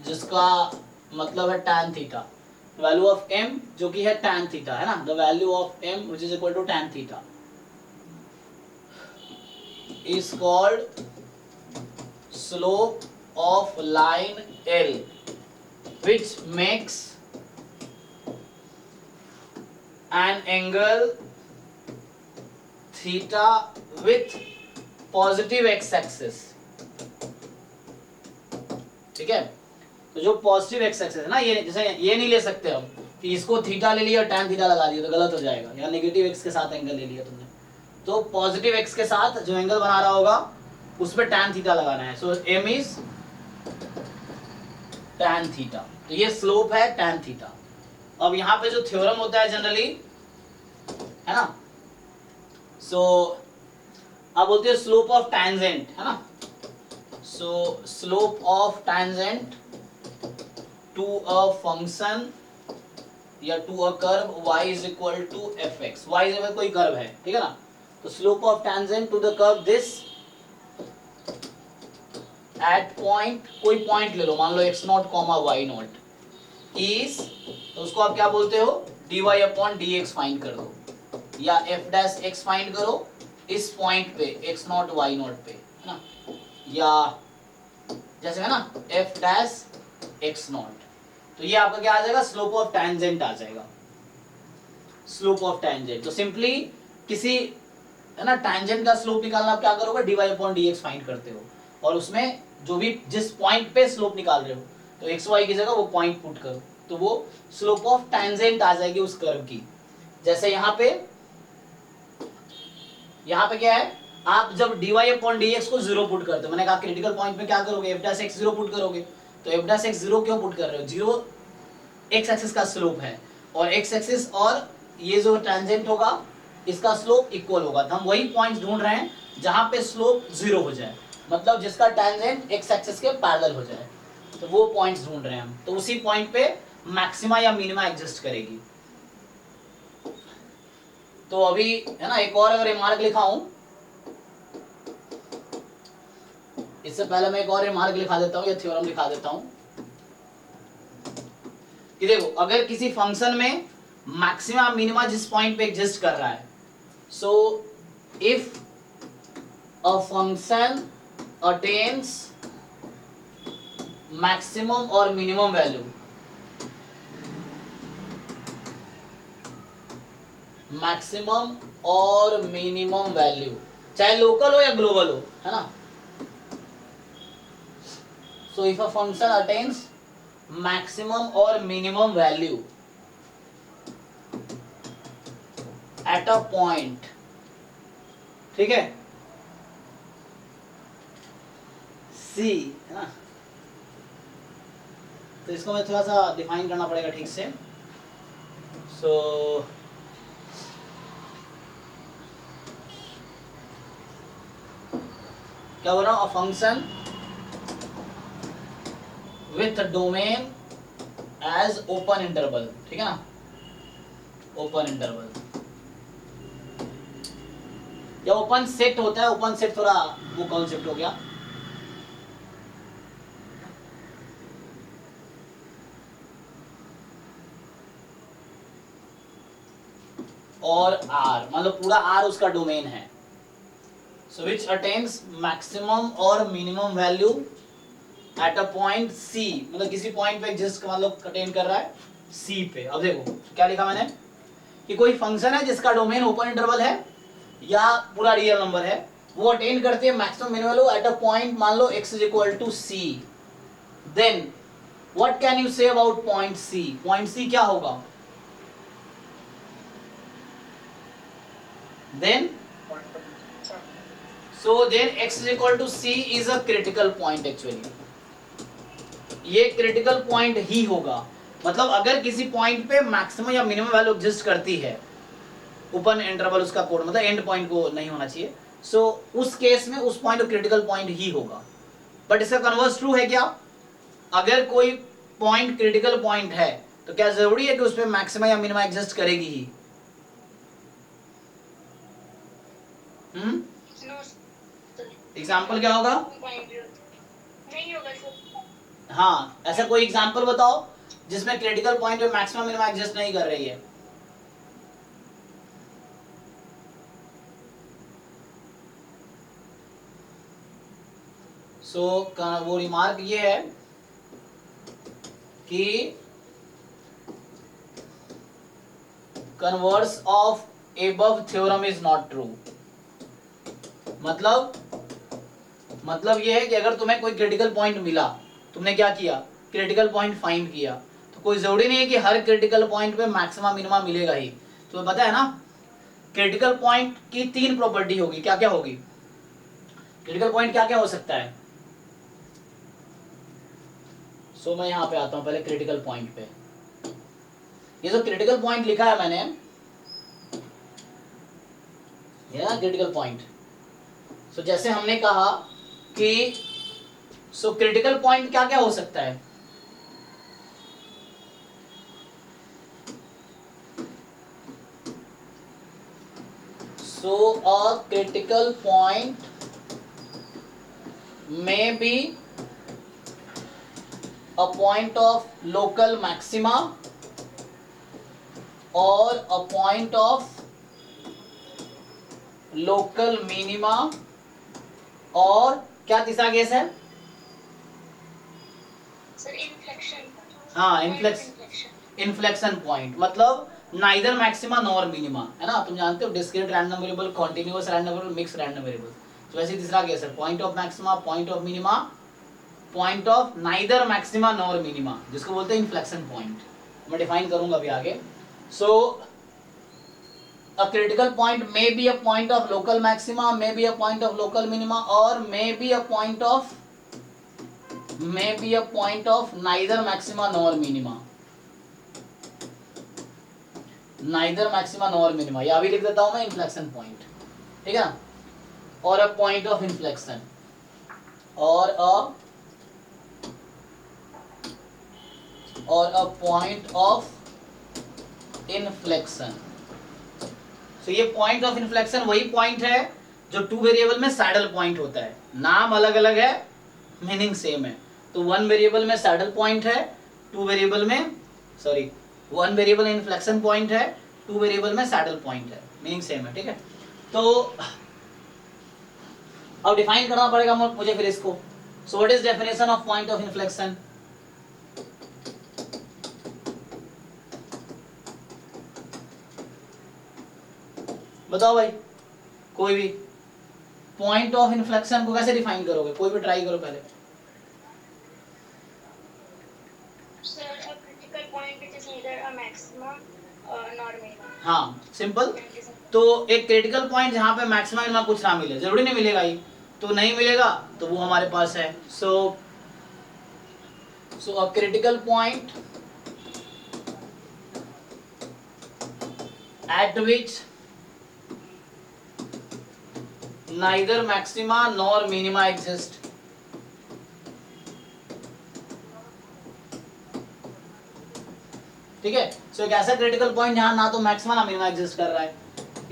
जिसका मतलब है tan theta, value of m जो कि है tan थीटा, है ना। The value of m which is equal to tan theta is called slope of line L, which makes an angle theta with positive x axis, ठीक है। तो जो positive x axis है ना, ये जैसे ये नहीं ले सकते हम कि इसको थीटा ले लिया और tan थीटा लगा दिया तो गलत हो जाएगा, या नेगेटिव एक्स के साथ एंगल ले लिया तुमने, तो पॉजिटिव एक्स के साथ जो एंगल बना रहा होगा उस पे tan थीटा लगाना है। सो m इज tan थीटा, तो ये स्लोप है tan थीटा। अब यहाँ पे जो थ्योरम होता है जनरली, है ना, सो आप बोलते हैं स्लोप ऑफ टेंजेंट, है ना। So slope of tangent to a function या to a curve y is equal to fx। y is कोई कर्व है, ठीक है ना। तो slope of tangent to the curve this at point, कोई पॉइंट ले लो, मान लो x0, y0 इज, तो उसको आप क्या बोलते हो? dy अपॉन dx फाइंड कर दो, या f डैश x फाइंड करो इस पॉइंट पे x0 y0 पे, है ना, या जैसे है ना f डैश x0, तो ये आपका क्या आ जाएगा? स्लोप ऑफ टेंजेंट आ जाएगा, स्लोप ऑफ टेंजेंट। तो सिंपली किसी, है ना, टेंजेंट का स्लोप निकालना आप क्या करोगे? dy अपॉन dx फाइंड करते हो, और उसमें जो भी जिस पॉइंट पे स्लोप निकाल रहे हो, तो xy की जगह वो पॉइंट पुट करो, तो वो स्लोप ऑफ टेंजेंट आ जाएगी उस कर्व की। जैसे यहाँ पे क्या है, आप जब dy अपॉन dx को 0 पुट करते हो, मैंने कहा क्रिटिकल पॉइंट पे क्या करोगे? f डैश x 0 पुट करोगे, तो f डैश x 0 क्यों पुट कर रहे हो? 0 x एक्सिस का स्लोप है, और x एक्सिस और ये जो टेंजेंट होगा इसका स्लोप इक्वल होगा, तो हम वही पॉइंट्स ढूंढ रहे हैं जहां पे स्लोप 0 हो जाए, मतलब जिसका टेंजेंट x एक्सिस के पैरेलल हो जाए, तो वो पॉइंट्स ढूंढ रहे हैं हम। तो उसी पॉइंट पे मैक्सिमा या मिनिमा एग्जिस्ट करेगी। तो अभी, है ना, एक और अगर रिमार्क लिखा हूं, इससे पहले मैं एक और रिमार्क लिखा देता हूं या थ्योरम लिखा देता हूं कि देखो, अगर किसी फंक्शन में मैक्सिमा मिनिमा जिस पॉइंट पे एग्जिस्ट कर रहा है, so if a function attains maximum और मिनिमम वैल्यू, मैक्सिमम और मिनिमम वैल्यू, चाहे लोकल हो या ग्लोबल हो, है ना। So if a function attains maximum और minimum value at a point, ठीक है, सी, है ना। तो इसको मैं थोड़ा सा डिफाइन करना पड़ेगा ठीक से। सो क्या बोल रहा हूँ, a function with domain as open interval, ठीक है ना, ओपन इंटरवल या ओपन सेट होता है। ओपन सेट थोड़ा वो कॉन्सेप्ट हो गया। और आर मतलब पूरा आर उसका डोमेन है। सो विच अटेन्स मैक्सिमम और minimum value at a point c, मतलब किसी पॉइंट पे एग्जिस्ट मतलब अटेन कर रहा है सी पे। अब देखो क्या लिखा मैंने कि कोई फंक्शन है जिसका डोमेन ओपन इंटरवल है या पूरा रियल नंबर है, वो अटेन करते हैं maximum minimum value at a point, मान लो x is equal to C. Then what can you say about point C? Point C क्या होगा? then so then x is equal to c is a critical point actually, ये critical point ही होगा। मतलब अगर किसी point पे maximum या minimum value exist करती है, ओपन इंटरवल उसका कोड मतलब एंड पॉइंट को नहीं होना चाहिए, सो उस केस में उस पॉइंट क्रिटिकल पॉइंट ही होगा। बट इसका कन्वर्स ट्रू है क्या? अगर कोई पॉइंट क्रिटिकल पॉइंट है तो क्या जरूरी है कि उस पर मैक्सिमम या मिनिमम एग्जिस्ट करेगी ही? एग्जाम्पल क्या होगा? नहीं होगा सर। हाँ, ऐसा कोई एग्जाम्पल बताओ जिसमें क्रिटिकल पॉइंट पे मैक्सिमम मिनिमम एग्जिस्ट नहीं कर रही है। सो वो रिमार्क ये है कि converse of above theorem is not true. मतलब ये है कि अगर तुम्हें कोई क्रिटिकल पॉइंट मिला, तुमने क्या किया? क्रिटिकल पॉइंट फाइंड किया, तो कोई जरूरी नहीं है कि हर क्रिटिकल पॉइंट पे मैक्सिमम मिनिमम मिलेगा ही। तुम्हें पता है ना क्रिटिकल पॉइंट की 3 प्रॉपर्टी होगी। क्या क्या होगी? क्रिटिकल पॉइंट क्या क्या हो सकता है? सो मैं यहां पे आता हूं पहले क्रिटिकल पॉइंट पे। ये जो क्रिटिकल पॉइंट लिखा है मैंने, ये ना क्रिटिकल पॉइंट। सो जैसे हमने कहा कि सो क्रिटिकल पॉइंट क्या क्या हो सकता है? So a critical point may be a point of local maxima or a point of local minima, और क्या तीसरा केस है? Sir inflection. हाँ, इन्फ्लेक्शन पॉइंट मतलब नाइदर मैक्सिमा नॉर मिनिमा, है ना। तुम जानते हो discrete random variable, continuous random variable, mix random variable. तो वैसे तीसरा केस है point of maxima, point of minima, point of neither maxima nor minima, जिसको बोलते हैं इन्फ्लेक्शन पॉइंट। मैं डिफाइन करूंगा अभी आगे। सो a critical point may be a point of local maxima, may be a point of local minima, or may be a point of neither maxima nor minima, neither maxima nor minima। या भी लिख देता हूं मैं inflection point, ठीक है ना। और अ पॉइंट ऑफ इन्फ्लेक्शन, और अ पॉइंट ऑफ इन्फ्लेक्शन। तो ये पॉइंट ऑफ इन्फ्लेक्शन वही पॉइंट है जो 2 वेरिएबल में सैडल पॉइंट होता है। नाम अलग अलग है, मीनिंग सेम है। तो 1 वेरिएबल में सैडल पॉइंट है, 2 वेरिएबल में 1 वेरिएबल इन्फ्लेक्शन पॉइंट है, 2 वेरिएबल में सैडल पॉइंट है, मीनिंग सेम है, ठीक है। तो अब डिफाइन करना पड़ेगा मुझे फिर इसको। सो what is definition of point of inflection? बताओ भाई, कोई भी पॉइंट ऑफ इन्फ्लेक्शन को कैसे डिफाइन करोगे? कोई भी ट्राई करो पहले। neither a maximum nor minimum. हाँ सिंपल। तो एक क्रिटिकल पॉइंट जहाँ पे मैक्सिमम मिनिमम कुछ ना मिले, जरूरी नहीं मिलेगा ही, तो नहीं मिलेगा तो वो हमारे पास है। So a critical point at which neither maxima nor minima exist, ठीक है। सो एक ऐसा क्रिटिकल पॉइंट जहां ना तो मैक्सिमा ना मिनिमा एग्जिस्ट कर रहा है,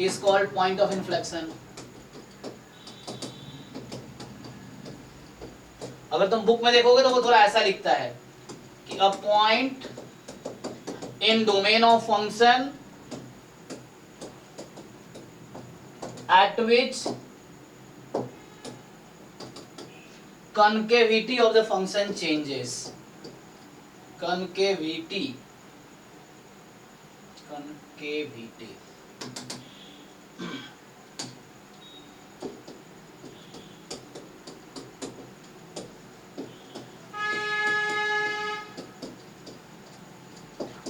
is called point of inflection. अगर तुम बुक में देखोगे तो वो थोड़ा ऐसा लिखता है कि a point in domain of function at which concavity of the function changes, concavity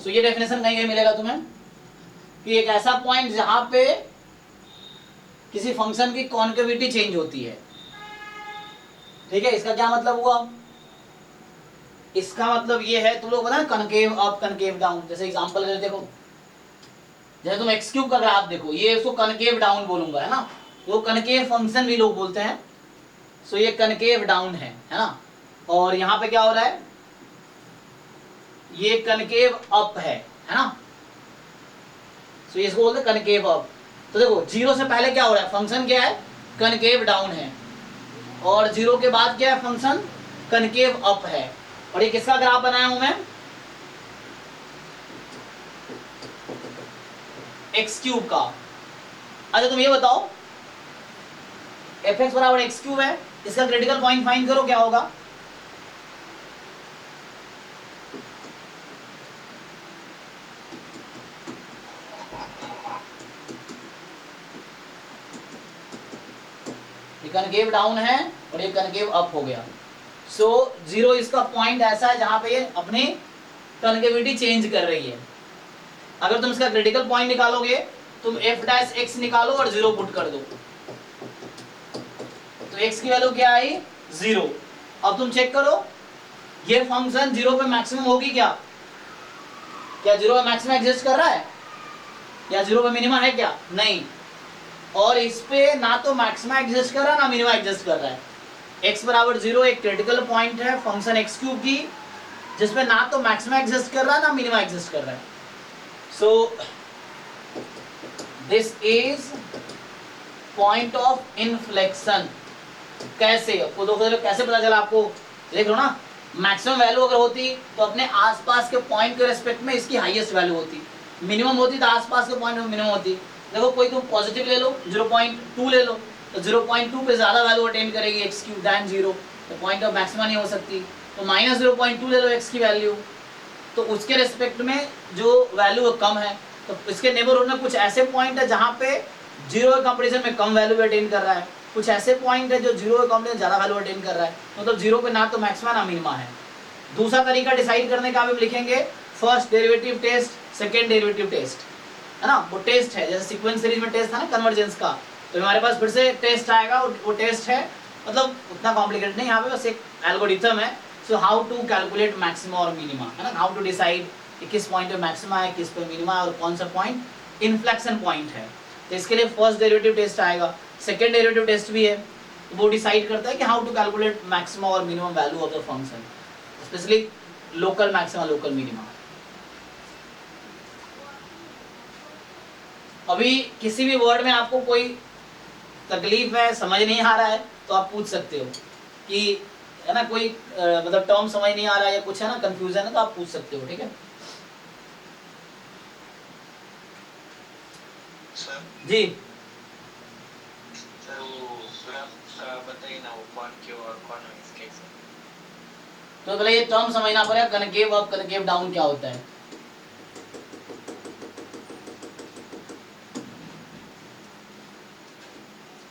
तो ये डेफिनेशन कहीं कहीं मिलेगा तुम्हें कि एक ऐसा पॉइंट जहां पे किसी फंक्शन की कॉन्केविटी चेंज होती है, ठीक है। इसका क्या मतलब हुआ, इसका मतलब ये है, तुम लोग पता है कनकेव अप कनकेव डाउन, जैसे एग्जांपल ले देखो, जैसे तुम एक्स क्यूब का ग्राफ देखो, ये इसको कनकेव डाउन बोलूंगा, है ना, वो कनकेव फंक्शन भी लोग बोलते हैं। सो ये कनकेव डाउन है ना, और यहाँ पे क्या हो रहा है, ये कनकेव अप है ना। सो ये इसको बोलते हैं कनकेव अप। तो देखो जीरो से पहले क्या हो रहा है, फंक्शन क्या है, कनकेव डाउन है, और जीरो के बाद क्या है, फंक्शन कनकेव अप है। और ये किसका ग्राफ बनाया हूं मैं, एक्स क्यूब का। अच्छा तुम ये बताओ, एफ एक्स बराबर एक्स क्यूब है, इसका क्रिटिकल पॉइंट फाइंड करो, क्या होगा, ये कनकेव डाउन है और ये कनकेव अप हो गया। सो जीरो इसका पॉइंट ऐसा है जहां पे ये अपनी कनकेविटी चेंज कर रही है। अगर तुम इसका क्रिटिकल पॉइंट निकालोगे, तुम एफ डैश एक्स निकालो और जीरो पुट कर दो, तो एक्स की वैल्यू क्या आई, जीरो। अब तुम चेक करो ये फंक्शन जीरो पे मैक्सिमम होगी क्या, क्या जीरो पे मैक्सिमम एग्जिस्ट कर रहा है, या जीरो पे मिनिमम है क्या, नहीं। और इस पे ना तो मैक्सिमा एग्जिस्ट कर रहा है ना मिनिमा एग्जिस्ट कर रहा है। x बराबर जीरो एक क्रिटिकल पॉइंट है फंक्शन एक्स क्यूब की, जिसमें ना तो मैक्सिमा एग्जिस्ट कर रहा है ना मिनिमा एग्जिस्ट कर रहा है। सो this is point of inflection. कैसे, आपको कैसे पता चला, आपको देख लो ना, मैक्सिमम वैल्यू अगर होती तो अपने आसपास के पॉइंट के रेस्पेक्ट में इसकी हाईएस्ट वैल्यू होती, मिनिमम होती तो आसपास के पॉइंट में मिनिमम होती। देखो कोई तुम पॉजिटिव ले लो, 0.2 ले लो, तो 0.2 पे ज्यादा वैल्यू अटेन करेगी एक्स क्यूब दैन जीरो, तो पॉइंट ऑफ मैक्सिमा नहीं हो सकती। तो माइनस 0.2 ले लो एक्स की वैल्यू, तो उसके रेस्पेक्ट में जो वैल्यू कम है, तो इसके नेबरहुड में कुछ ऐसे पॉइंट है जहाँ पे जीरो के कंपेरिजन में कम वैल्यू अटेन कर रहा है, कुछ ऐसे पॉइंट है जो जीरो के कंपेरिजन ज्यादा वैल्यू अटेन कर रहा है, मतलब जीरो पे ना तो मैक्सिमा ना मिनिमा है। दूसरा तरीका डिसाइड करने का भी लिखेंगे, first derivative test, second derivative test, है ना, वो टेस्ट है, जैसे सीक्वेंस सीरीज में टेस्ट था ना कन्वर्जेंस का, तो हमारे पास फिर से टेस्ट आएगा, वो टेस्ट है, मतलब उतना कॉम्प्लिकेटेड नहीं, यहाँ पे बस एक एल्गोरिथम है। So how to calculate maxima और मिनिमा, है ना, हाउ टू डिसाइड किस पॉइंट पे मैक्सिमा है, किस पे मिनिमा है, और कौन सा पॉइंट इन्फ्लेक्शन पॉइंट है। तो इसके लिए फर्स्ट डेरिवेटिव टेस्ट आएगा, सेकेंड डेरिवेटिव टेस्ट भी है, वो डिसाइड करता है कि हाउ टू कैलकुलेट मैक्सिमा और minimum value of the function, specially local maxima local minima. अभी किसी भी वर्ड में आपको कोई तकलीफ है, समझ नहीं आ रहा है, तो आप पूछ सकते हो कि, है ना, कोई मतलब टर्म समझ नहीं आ रहा है या कुछ है ना कंफ्यूजन है, तो आप पूछ सकते हो, ठीक है सर। जी। सर वो ग्राफ बताइए ना, वो कॉनकेव और कॉन्वेक्स कैसे। तो पहले ये टर्म समझना पड़ेगा, कनकेव अप कनकेव डाउन क्या होता है।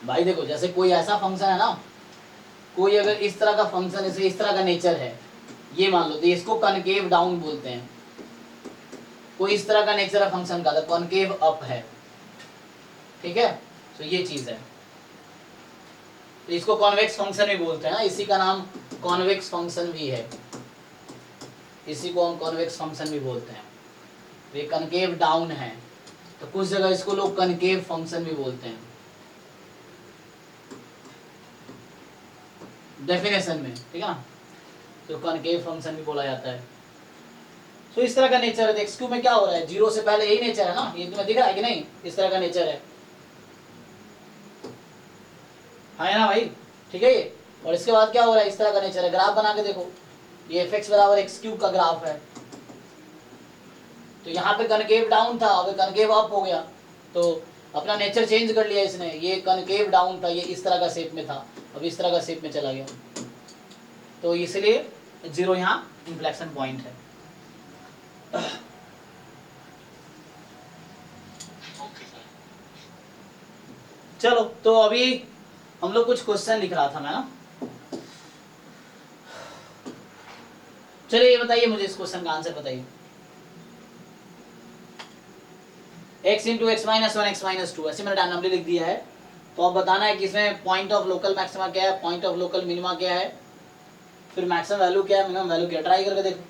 भाई देखो, जैसे कोई ऐसा फंक्शन है ना, कोई अगर इस तरह का फंक्शन, इस तरह का नेचर है, ये मान लो, तो इसको कनकेव डाउन बोलते हैं, कोई इस तरह का नेचर है फंक्शन का, कॉनकेव अप है, ठीक है। तो ये चीज है, तो इसको कॉन्वेक्स फंक्शन भी बोलते हैं ना, इसी का नाम कॉन्वेक्स फंक्शन भी है, इसी को हम कॉन्वेक्स फंक्शन भी बोलते हैं। ये कनकेव डाउन है, तो कुछ जगह इसको लोग कनकेव फंक्शन भी बोलते हैं डेफिनेशन में, ठीक है ना। तो कनकेव फंक्शन भी बोला जाता है। तो इस तरह का नेचर है। एक्स क्यू में क्या हो रहा है, जीरो से पहले यही नेचर है ना, ये तुम्हें दिख रहा है कि नहीं, इस तरह का नेचर है ना भाई, ठीक है ये। और इसके बाद क्या हो रहा है, इस तरह का नेचर है। ग्राफ बना के देखो, ये एफ एक्स बराबर एक्स क्यूब का ग्राफ है। तो यहाँ पे कनकेव डाउन था, अब कनकेव अप हो गया, तो अपना नेचर चेंज कर लिया इसने। ये कनकेव डाउन था, ये इस तरह का शेप में था, अब इस तरह का शेप में चला गया, तो इसलिए जीरो यहाँ इन्फ्लेक्शन पॉइंट है। चलो, तो अभी हम लोग कुछ क्वेश्चन लिख रहा था मैं ना। चलिए ये बताइए मुझे, इस क्वेश्चन का आंसर बताइए। x into x minus one x minus two, ऐसे मैंने रैंडमली लिख दिया है। तो अब बताना है कि इसमें पॉइंट ऑफ लोकल मैक्सिमा क्या है, पॉइंट ऑफ लोकल मिनिमा क्या है, फिर मैक्सिमम वैल्यू क्या है, मिनिमम वैल्यू क्या है। ट्राई करके देखो।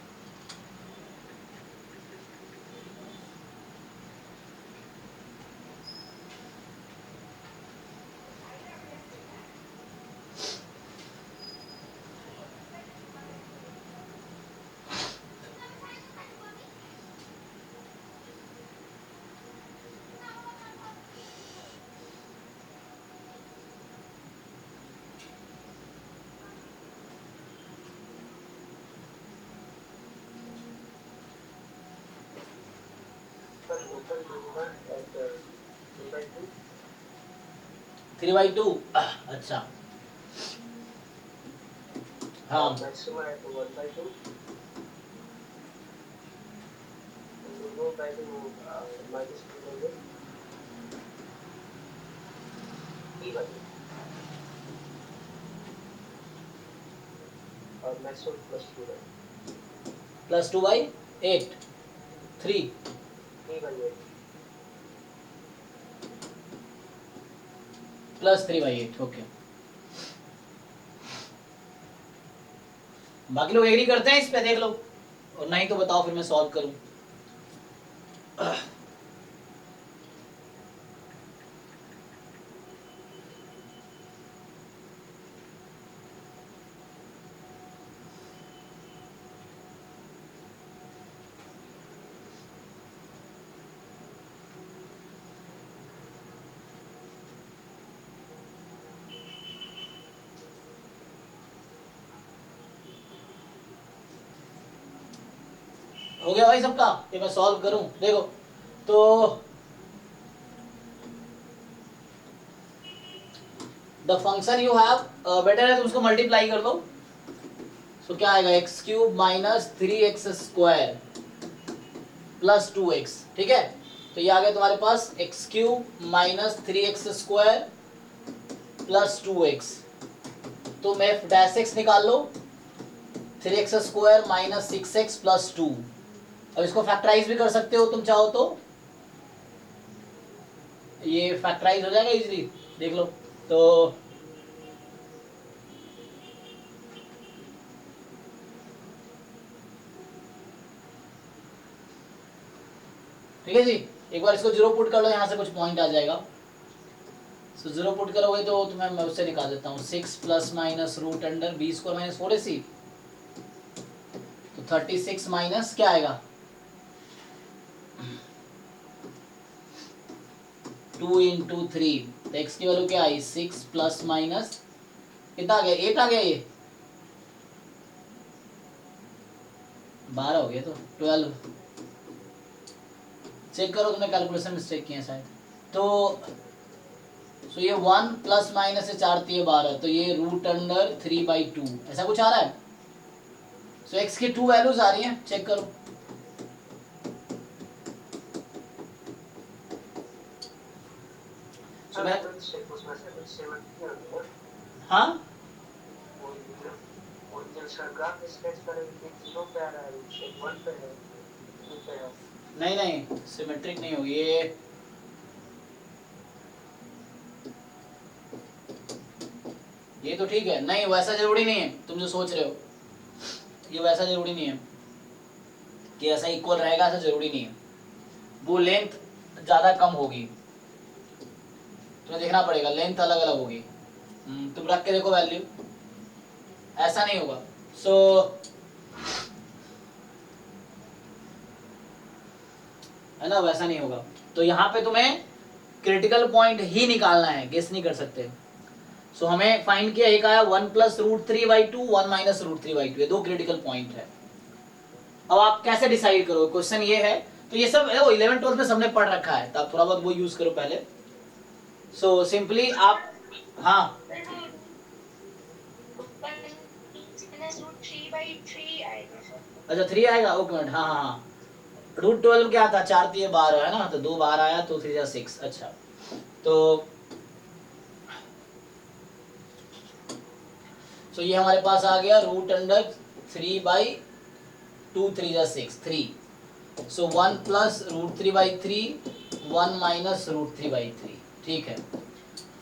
पर लोकल मिनिमा एट 3/2 3/2, अच्छा हाँ, मैक्सिमा एट 1/2 दोनों वैल्यू माइनस 2 होंगे ई वैल्यू और मैक्सिमम +2 है +2/8 3 ई वैल्यू +3/8, ओके। बाकी लोग एग्री करते हैं इस पे, देख लो, और नहीं तो बताओ, फिर मैं सॉल्व करूं। हो गया भाई सबका, ये मैं सॉल्व करूं, देखो तो the function you have, better है तुम उसको मल्टीप्लाई कर दो। तो क्या आएगा, X cube minus 3x square plus 2x, ठीक है। तो ये आ गया तुम्हारे पास X cube minus 3x square plus 2x। तुम एफ डैश एक्स निकाल लो, 3x square minus 6x plus 2। अब इसको फैक्टराइज भी कर सकते हो तुम चाहो तो, ये फैक्टराइज हो जाएगा इजीली, देख लो। तो ठीक है जी, एक बार इसको जीरो पुट कर लो, यहाँ से कुछ पॉइंट आ जाएगा। तो जीरो पुट करोगे तो तुम्हें मैं उससे निकाल देता हूँ, 6 plus minus root under B square minus 4ac, तो 36 माइनस क्या आएगा 2 इंटू 3, तो x की वैल्यू क्या आई 6 प्लस माइनस कितना आ गया 8 आ गया, ये 12 हो गया, तो 12। चेक करो, तुमने कैलकुलेशन मिस्टेक किया शायद। तो ये 1 प्लस माइनस से 4 3 12, तो ये रूट अंडर 3/2 ऐसा कुछ आ रहा है। सो x की 2 वैल्यूज आ रही हैं, चेक करो। हाँ ग्राफ स्केच करेंगे, 0 पे आ रहा है, 1 पे है, 2 पे है। नहीं नहीं सिमेट्रिक नहीं होगी ये तो ठीक है। नहीं वैसा जरूरी नहीं है तुम जो सोच रहे हो, ये वैसा जरूरी नहीं है कि ऐसा इक्वल रहेगा, ऐसा जरूरी नहीं है। वो लेंथ ज्यादा कम होगी, तुम्हें देखना पड़ेगा, लेंथ अलग अलग होगी। तुम रख के देखो वैल्यू, ऐसा नहीं होगा। है ना, वैसा नहीं होगा। तो यहाँ पे तुम्हें क्रिटिकल पॉइंट ही निकालना है, गेस नहीं कर सकते। हमें फाइंड किया, एक आया 1 + √3/2, 1 - √3/2, ये दो क्रिटिकल पॉइंट है। अब आप कैसे डिसाइड करो, क्वेश्चन ये है। तो ये सब 11 12 में सबने पढ़ रखा है, तो आप थोड़ा बहुत वो यूज करो पहले। सिंपली आप हाँ अच्छा 3 आएगा, ओके मिनट, हाँ हाँ हाँ √12 क्या था, 4 3 12 है ना, तो 2 बार आया तो 3 6। अच्छा तो ये हमारे पास आ गया √3/2 3 6 3। 1 + √3/3, 1 - √3/3, ठीक है।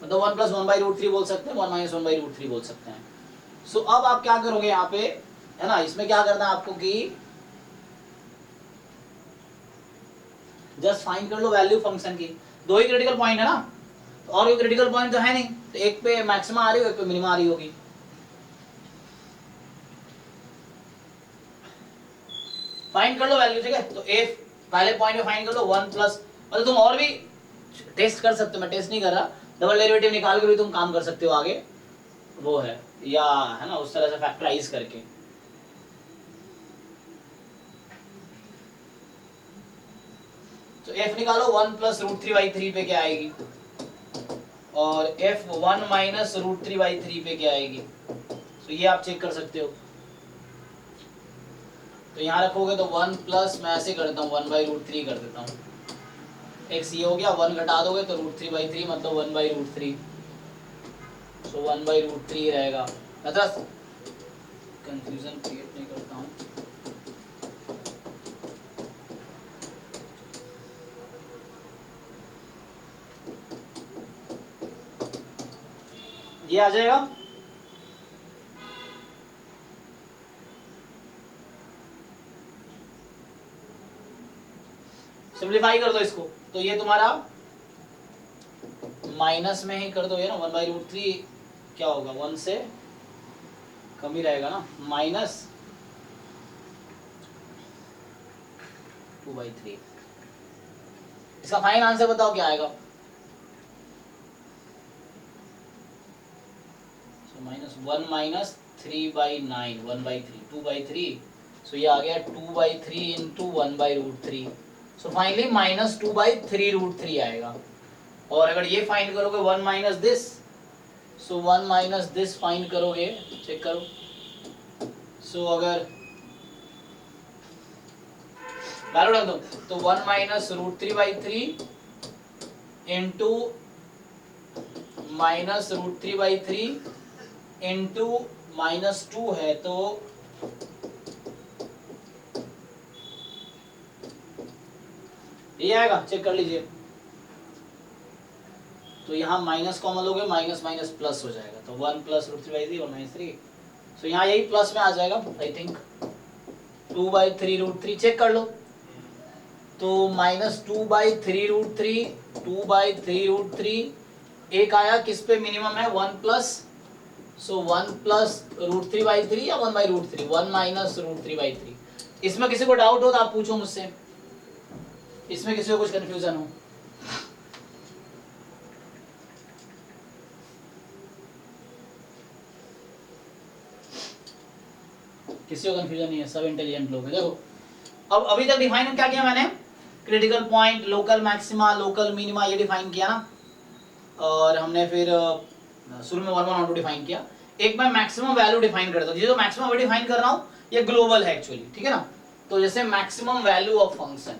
मतलब 1 + 1/√3 बोल सकते हैं, 1 - 1/√3 बोल सकते हैं। अब आप क्या करोगे यहाँ पे, है ना, इसमें क्या करना है आपको कि जस्ट फाइंड कर लो वैल्यू फंक्शन की। दो ही क्रिटिकल पॉइंट है ना, और कोई क्रिटिकल पॉइंट तो है नहीं, तो एक पे मैक्सिमा आ रही हो, एक पे मिनिमा आ रही होगी। फाइंड कर लो वैल्यू, ठीक है। तो एफ पहले पॉइंट पे फाइंड कर लो, 1 +, मतलब तुम और भी टेस्ट कर सकते हो, मैं टेस्ट नहीं कर रहा, डबल डेरिवेटिव निकाल के भी तुम काम कर सकते हो आगे, वो है, या है ना उस तरह से फैक्टराइज करके। तो f निकालो, 1 + √3/3 पे क्या आएगी, और f 1 - √3/3 पे क्या आएगी। तो ये आप चेक कर सकते हो। तो यहाँ रखोगे तो 1 + मैं ऐसे कर देता हूँ, 1/√3 कर देता हूँ, x ये हो गया, 1 घटा दोगे तो √3/3 मतलब 1/√3, सो 1/√3 रहेगा। मतलब कंफ्यूजन क्रिएट नहीं करता हूँ। ये आ जाएगा। सिंप्लीफाई कर दो इसको, तो ये तुम्हारा माइनस में ही कर दो, ये ना 1/√3 क्या होगा, 1 से कम ही रहेगा ना, -2/3। इसका फाइनल आंसर बताओ क्या आएगा। -1 - 3/9, 1/3, 2/3, सो ये आ गया 2/3 × 1/√3। सो फाइनली -2/3√3 आएगा। और अगर ये फाइंड करोगे 1 - दिस, सो 1 - दिस फाइंड करोगे, चेक करो। सो अगर वैल्यू डाल दो तो 1 - √3/3 इंटू -√3/3 इंटू -2 है, तो ये आएगा, चेक कर लीजिए। तो यहाँ माइनस कॉमन लोगे, माइनस माइनस प्लस हो जाएगा, तो 1 + √3/3 1 - 3, सो यहाँ यही प्लस में आ जाएगा आई थिंक, 2/3√3 चेक कर लो। तो -2/3√3, 2/3√3, एक आया किस पे मिनिमम है, 1+, सो 1 + √3/3 या 1/√3, 1 - √3/3। इसमें किसी को डाउट हो तो आप पूछो मुझसे, इसमें किसी को कुछ कंफ्यूजन हो। किसी को कंफ्यूजन नहीं है, सब इंटेलिजेंट लोग हैं। देखो अब अभी तक डिफाइन क्या किया मैंने, critical point, local maxima, local minima, ये डिफाइन किया ना, और हमने फिर शुरू में 1 1 और 2 डिफाइन किया। एक मैं मैक्सिमम वैल्यू डिफाइन करता हूँ, जो मैक्सिमम वैल्यू डिफाइन कर रहा हूँ ये ग्लोबल है एक्चुअली, ठीक है ना। तो जैसे maximum value of function,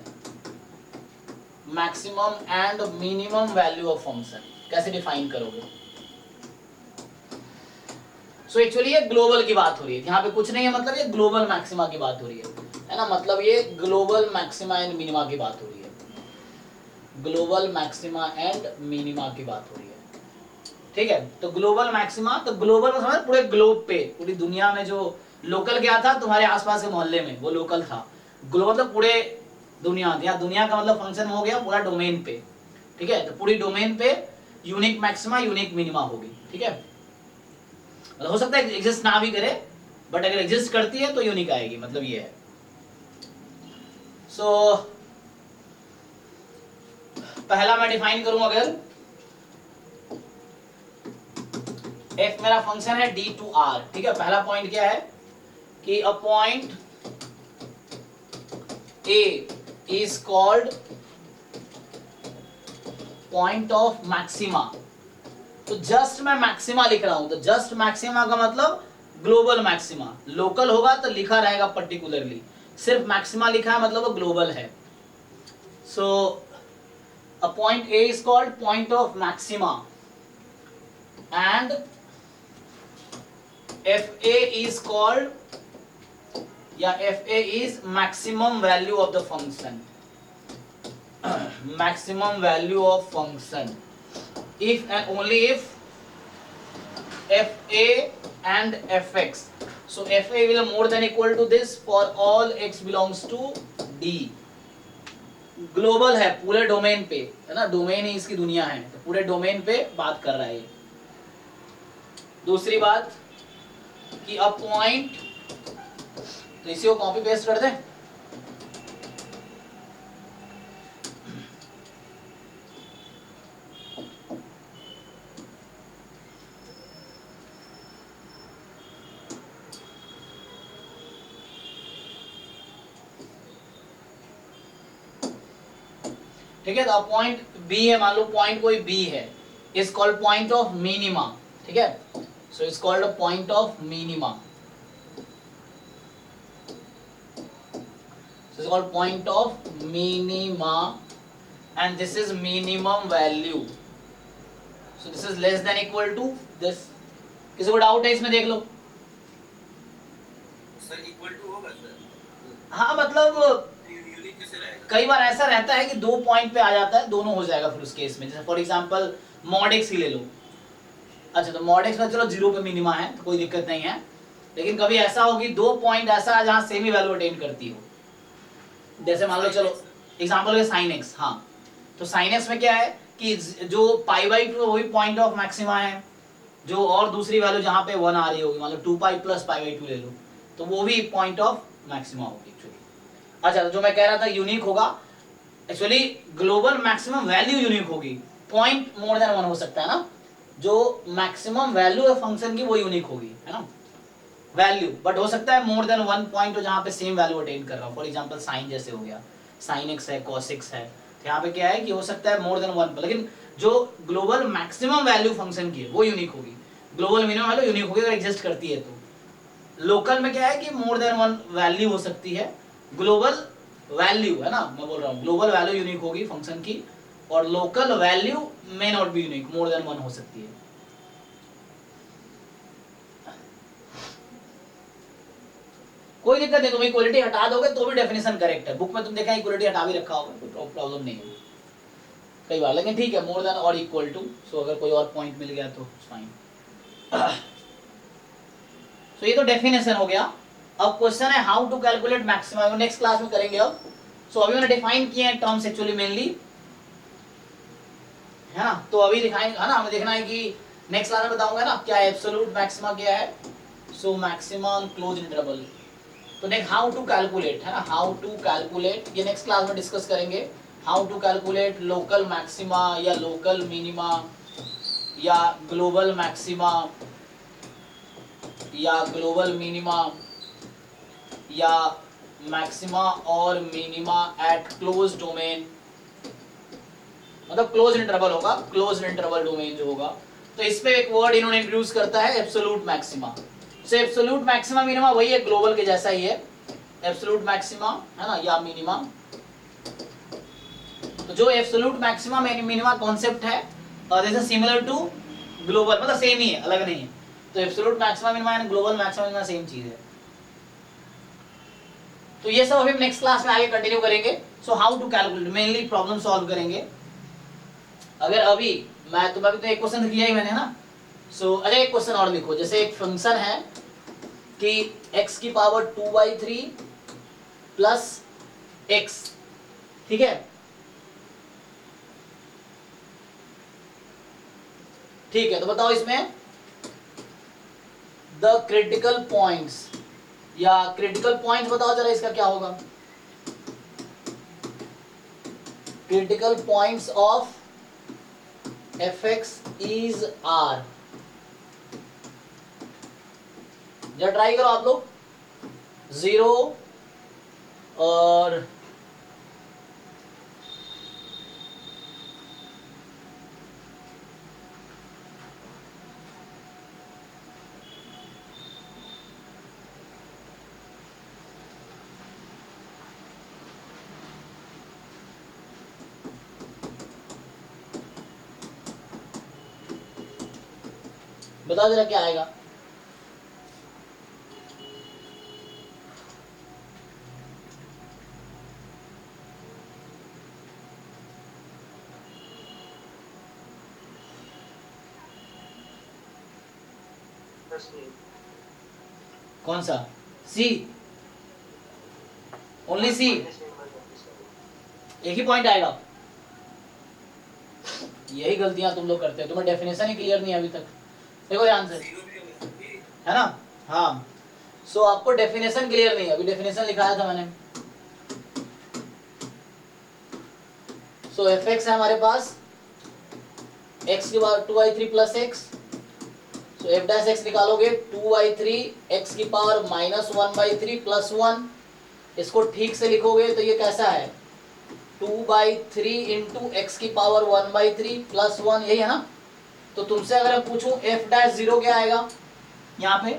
maximum and minimum value of function कैसे डिफाइन करोगे। सो एक्चुअली ये ग्लोबल की बात हो रही है, यहाँ पे कुछ नहीं है, मतलब ये ग्लोबल मैक्सिमा की बात हो रही है। है ना, मतलब ये ग्लोबल मैक्सिमा एंड मिनिमा की बात हो रही है, ग्लोबल मैक्सिमा एंड मिनिमा की बात हो रही है, ठीक है। तो ग्लोबल मैक्सिमा, तो ग्लोबल में समझ पूरे ग्लोब पे, पूरी दुनिया में, जो लोकल क्या था तुम्हारे आसपास के मोहल्ले में वो लोकल था, ग्लोबल मतलब पूरे दुनिया, यहाँ दुनिया का मतलब फंक्शन हो गया पूरा डोमेन पे, ठीक है। तो पूरी डोमेन पे यूनिक मैक्सिमा यूनिक मिनिमा होगी, ठीक है। मतलब हो सकता है एग्जिस्ट ना भी करे, बट अगर एग्जिस्ट करती है तो यूनिक आएगी, मतलब ये है। सो पहला मैं डिफाइन करूं, अगर f मेरा फंक्शन है d टू r, ठीक है। पहला पॉइंट क्या है कि a point a is called point of maxima. तो जस्ट मैं मैक्सिमा लिख रहा हूं, तो जस्ट मैक्सिमा का मतलब ग्लोबल मैक्सिमा, लोकल होगा तो लिखा रहेगा पर्टिकुलरली, सिर्फ मैक्सिमा लिखा है मतलब वो ग्लोबल है। सो a point A is called point of maxima and FA is called, या FA is maximum value of the function, maximum value of function if and only if FA and Fx, so FA will more than equal to this for all x belongs to D। Global है पूरे domain पे, है ना, domain ही इसकी दुनिया है, तो पूरे डोमेन पे बात कर रहा है। दूसरी बात कि अ पॉइंट, तो इसी को कॉपी पेस्ट कर दें, ठीक है। तो पॉइंट बी है, मान लो पॉइंट कोई बी है, is called point of minima, ठीक है। So is called a point of minima, so is called point of minima and this is minimum value, so this is less than equal to this. किसी को doubt है इसमें, देख लो। Sir equal to होगा sir, हाँ मतलब unique कैसे रहेगा? कई बार ऐसा रहता है कि दो पॉइंट पे आ जाता है, दोनों हो जाएगा फिर उस केस में। जैसे फॉर एग्जांपल मॉड एक्स ही ले लो, अच्छा तो मॉड एक्स में चलो जीरो पे मिनिमा है तो कोई दिक्कत नहीं है, लेकिन कभी ऐसा हो कि दो पॉइंट ऐसा है जहां सेम ही वैल्यू अटेन करती हो, जैसे मान लो चलो एग्जांपल है साइन एक्स, हाँ तो साइन एक्स में क्या है कि जो पाई बाई टू वही पॉइंट ऑफ मैक्सिमा है, जो और दूसरी वैल्यू जहां पे 1 आ रही होगी, मान लो 2 पाई प्लस पाई बाई 2 ले लो, तो वो भी पॉइंट ऑफ मैक्सिमा होगी एक्चुअली। अच्छा तो जो मैं कह रहा था यूनिक होगा, actually global maximum value unique होगी, पॉइंट मोर देन 1 हो सकता है ना, जो मैक्सिमम वैल्यू है फंक्शन की वो यूनिक होगी, है ना, वैल्यू, बट हो सकता है मोर देन 1 पॉइंट हो जहां पे सेम वैल्यू अटेन कर रहा हो। फॉर एग्जांपल साइन जैसे हो गया, साइन एक्स है, कॉस एक्स है, तो यहाँ पे क्या है कि हो सकता है मोर देन 1 पर, लेकिन जो ग्लोबल मैक्सिमम वैल्यू फंक्शन की है वो यूनिक होगी, ग्लोबल मिनिमम वैल्यू यूनिक होगी अगर एग्जिस्ट करती है तो। लोकल में क्या है कि मोर देन 1 वैल्यू हो सकती है, ग्लोबल वैल्यू है ना, मैं बोल रहा हूँ ग्लोबल वैल्यू यूनिक होगी फंक्शन की, और local value may not be unique, more than 1 हो सकती है। कोई दिक्कत नहीं, तुम इक्वलिटी हटा दोगे तो भी डेफिनेशन करेक्ट है, बुक में तुम देखा इक्वलिटी हटा भी रखा होगा, कोई प्रॉब्लम नहीं है कई बार, लेकिन ठीक है मोर देन और इक्वल टू, सो अगर कोई और पॉइंट मिल गया तो फाइन। सो ये तो डेफिनेशन हो गया। अब क्वेश्चन है how to calculate maximum, next class में करेंगे अब। सो अभी मैंने डिफाइन किए हैं टर्म्स एक्चुअली मेनली, है ना, तो अभी दिखाएंगे, है ना, हमें देखना है कि नेक्स्ट क्लास में बताऊंगा ना क्या एब्सोल्यूट मैक्सिमा क्या है। सो मैक्सिमम क्लोज इंटरवल, तो नेक्स्ट हाउ टू कैलकुलेट, है ना, हाउ टू कैलकुलेट, ये नेक्स्ट क्लास में डिस्कस करेंगे। How to calculate local maxima या लोकल मिनिमा या ग्लोबल मैक्सिमा या ग्लोबल मिनिमा या मैक्सिमा और मिनिमा एट क्लोज डोमेन, मतलब क्लोज इंटरवल होगा, क्लोज इंटरवल डोमेन जो होगा। तो इस पे एक वर्ड इन्होंने इंट्रोड्यूस करता है एब्सोल्यूट मैक्सिमा। सो एब्सोल्यूट मैक्सिमा मिनिमा वही है, ग्लोबल के जैसा ही है एब्सोल्यूट मैक्सिमा, है ना, या मिनिमा। तो जो एब्सोल्यूट मैक्सिमा मिनिमा कॉन्सेप्ट है this is similar to global, मतलब सेम ही है, अलग नहीं है। तो absolute maxima minima and global maxima minima same चीज है। तो ये सब अभी नेक्स्ट क्लास में आगे कंटिन्यू करेंगे। So how to calculate, mainly problem solve करेंगे। अगर अभी मैं तो अभी तो एक क्वेश्चन किया ही मैंने ना। सो अच्छा एक क्वेश्चन और लिखो, जैसे एक फंक्शन है कि x की पावर 2/3 प्लस x, ठीक है, ठीक है। तो बताओ इसमें द क्रिटिकल पॉइंट्स, या क्रिटिकल पॉइंट्स बताओ जरा इसका क्या होगा। Critical points of fx is r, जरा ट्राई करो आप लोग। 0 और बताओ जरा क्या आएगा। कौन सा? सी, ओनली सी, एक ही पॉइंट आएगा। यही गलतियां तुम लोग करते हो, तुम्हें डेफिनेशन ही क्लियर नहीं है अभी तक। देखो ध्यान से, है ना, हाँ। सो आपको डेफिनेशन क्लियर नहीं है, अभी डेफिनेशन लिखाया था मैंने। सो fx है हमारे पास x की पावर 2/3 प्लस x, तो f डैश x निकालोगे 2/3 x की पावर -1/3 प्लस 1। इसको ठीक से लिखोगे तो ये कैसा है, 2/3 इंटू एक्स की पावर 1/3 प्लस 1, यही है ना। तो तुमसे अगर मैं पूछूं f डैश 0 क्या आएगा यहाँ पे,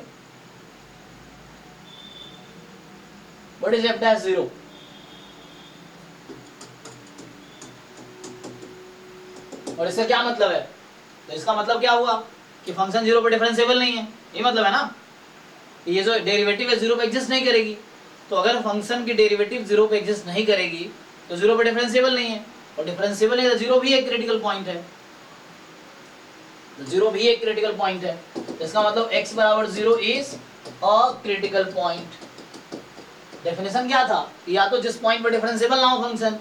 व्हाट इज f डैश 0? और इसका क्या मतलब है, तो इसका मतलब क्या हुआ कि फंक्शन 0 पे डिफरेंशिएबल नहीं है, ये मतलब है ना। ये जो डेरिवेटिव है 0 पे एग्जिस्ट नहीं करेगी। तो अगर फंक्शन की डेरिवेटिव 0 पे एग्जिस्ट नहीं करेगी तो 0 पे डिफरेंशिएबल नहीं है, और डिफरेंशिएबल है तो 0 भी एक क्रिटिकल पॉइंट है, तो 0 भी एक क्रिटिकल पॉइंट है। तो इसका मतलब x बराबर 0 is a critical point. Definition क्या था, या तो जिस पॉइंट पर डिफरेंशिएबल ना हो फंक्शन,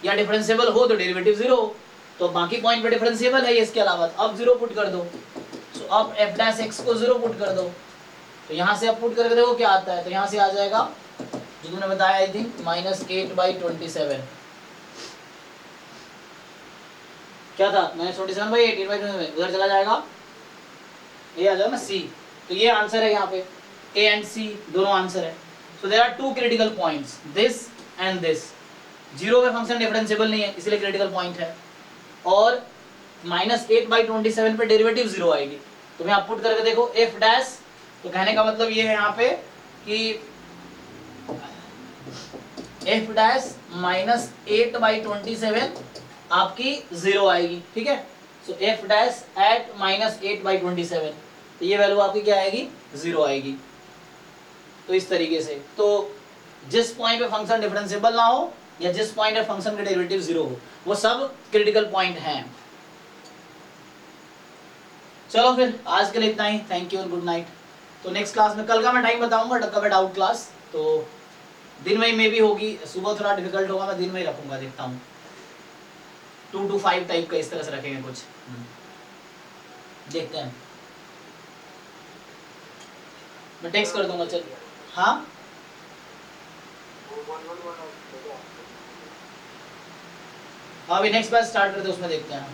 या डिफरेंशिएबल हो तो डेरिवेटिव 0 हो, तो बाकी पॉइंट पे डिफरेंशिएबल है ये, इसके अलावा अब 0 पुट कर दो। सो अब f डैश x को 0 पुट कर दो, तो यहाँ से अब पुट करके देखो क्या आता है। तो यहाँ से आ जाएगा जो तुमने बताया, आई थिंक -8/27। क्या था, -27/8, 8/27 उधर चला जाएगा, ये आ जाएगा ना c। तो ये आंसर है यहाँ पे, a एंड c दोनों आंसर है। So there are two critical points, this and this. 0 पे फंक्शन डिफरेंशिएबल नहीं है इसलिए क्रिटिकल पॉइंट है, और -8/27 पे डेरिवेटिव 0 आएगी। तो मैं आप पुट करके देखो f डैश, तो कहने का मतलब ये है यहाँ पे कि f डैश -8/27 आपकी 0 आएगी, ठीक है। सो f डैश एट -8/27, तो ये वैल्यू आपकी क्या आएगी, 0 आएगी। तो इस तरीके से, तो जिस पॉइंट पे फंक्शन डिफरेंशिएबल ना हो या जिस पॉइंट पे फंक्शन का डेरिवेटिव 0 हो, वो सब क्रिटिकल पॉइंट हैं। चलो फिर आज के लिए इतना ही, थैंक यू और गुड नाइट। तो नेक्स्ट क्लास में कल का मैं टाइम बताऊंगा, कब है डाउट क्लास, तो दिन में भी होगी, सुबह थोड़ा डिफिकल्ट होगा, मैं दिन में ही रखूंगा, देखता हूँ 2 to 5 टाइप का इस तरह से रखेंगे कुछ, देखते हैं। मैं टेक्स्ट कर दूंगा, चल। हाँ अभी नेक्स्ट बैच स्टार्ट करते हैं, उसमें देखते हैं।